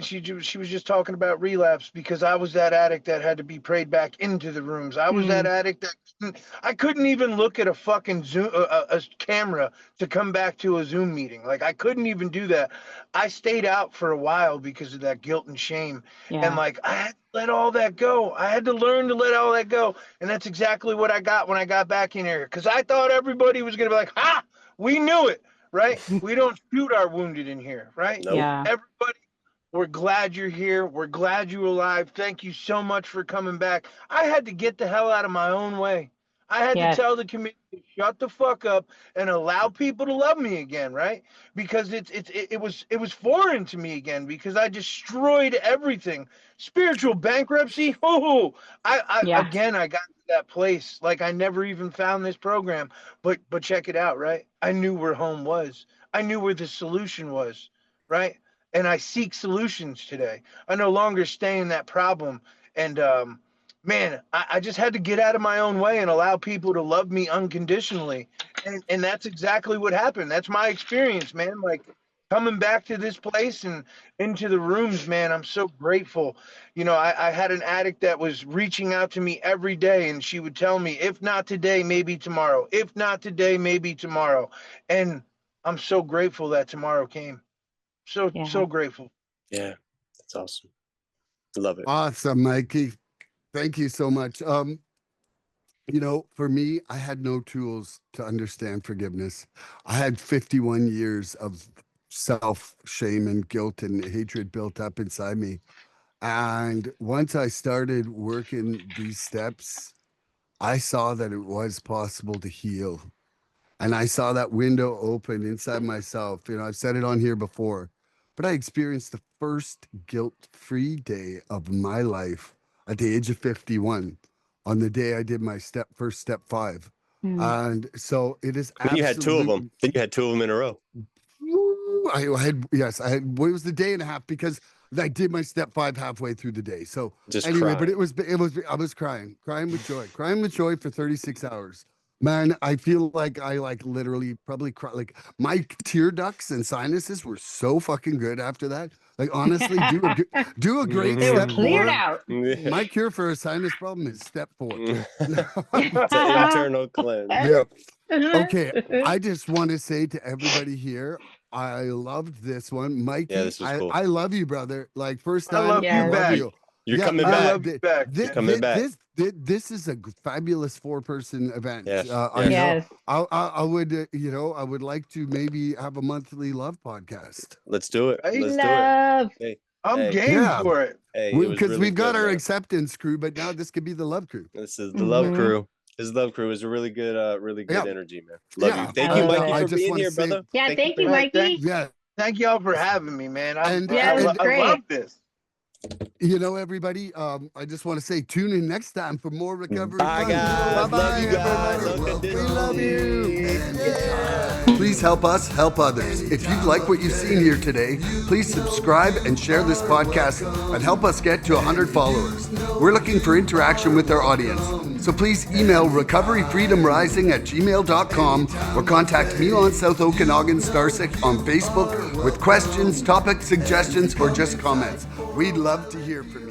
was just talking about relapse, because I was that addict that had to be prayed back into the rooms. I was that addict that I couldn't even look at a fucking Zoom a camera to come back to a Zoom meeting. Like, I couldn't even do that. I stayed out for a while because of that guilt and shame, and Yeah. like I had to let all that go. I had to learn to let all that go, and that's exactly what I got when I got back in here. Because I thought everybody was gonna be like, "Ha, we knew it." Right? We don't shoot our wounded in here, right? Nope. Yeah. Everybody, we're glad you're here. We're glad you're alive. Thank you so much for coming back. I had to get the hell out of my own way. I had to Yes. tell the community to shut the fuck up and allow people to love me again, right? Because it was foreign to me again, because I destroyed everything. Spiritual bankruptcy. Oh, Yeah. again, I got to that place. Like, I never even found this program, but check it out, right? I knew where home was. I knew where the solution was, right? And I seek solutions today. I no longer stay in that problem. And man, I just had to get out of my own way and allow people to love me unconditionally. And that's exactly what happened. That's my experience, man. Like, coming back to this place and into the rooms, man, I'm so grateful. I had an addict that was reaching out to me every day, and she would tell me, if not today, maybe tomorrow. If not today, maybe tomorrow. And I'm so grateful that tomorrow came. So grateful. Yeah. That's awesome. Love it. Awesome, Mikey. Thank you so much. For me, I had no tools to understand forgiveness. I had 51 years of self shame and guilt and hatred built up inside me. And once I started working these steps, I saw that it was possible to heal. And I saw that window open inside myself. I've said it on here before, but I experienced the first guilt-free day of my life at the age of 51 on the day I did my first step 5. And so it is Then you had two of them. Then you had two of them in a row. I had it was the day and a half, because I did my step 5 halfway through the day. So Just anyway, crying. but I was crying with joy for 36 hours. Man, I feel like I literally probably cry. Like, my tear ducts and sinuses were so fucking good after that. Like, honestly, do a great They were step cleared 4. out. My cure for a sinus problem is step 4. It's an internal cleanse. Yeah. Okay, I just want to say to everybody here, I loved this one, Mikey. Yeah, this was cool. I love you, brother. Like, first I time, love you I love back. you. You're coming I back. love you back. You're coming back. This is a fabulous 4-person event. Yes, yes. I would, I would like to maybe have a monthly love podcast. Let's do it. Hey, Let's Love. do it. I'm Hey. game Yeah. for it. Hey, it was Because really we've got good, our man. acceptance crew, but now this could be the love crew. This is the love Mhm. crew. This love crew is a really good Yeah. energy, man. Love Yeah. you. Thank I you, love Mikey, it. I for just being wanna here, say- brother. Yeah, thank you, for- Mikey. Yeah. Thank y'all for having me, man. Yeah, it was I great. love this. Everybody, I just want to say, tune in next time for more recovery Bye, fun. guys. Bye-bye, Love you guys. everybody. We Unconditionally. love you. Please help us help others. If you like what you've seen here today, please subscribe and share this podcast and help us get to 100 followers. We're looking for interaction with our audience. So please email recoveryfreedomrising@gmail.com or contact Milan Starcic on Facebook with questions, topic suggestions, or just comments. We'd love to hear from you.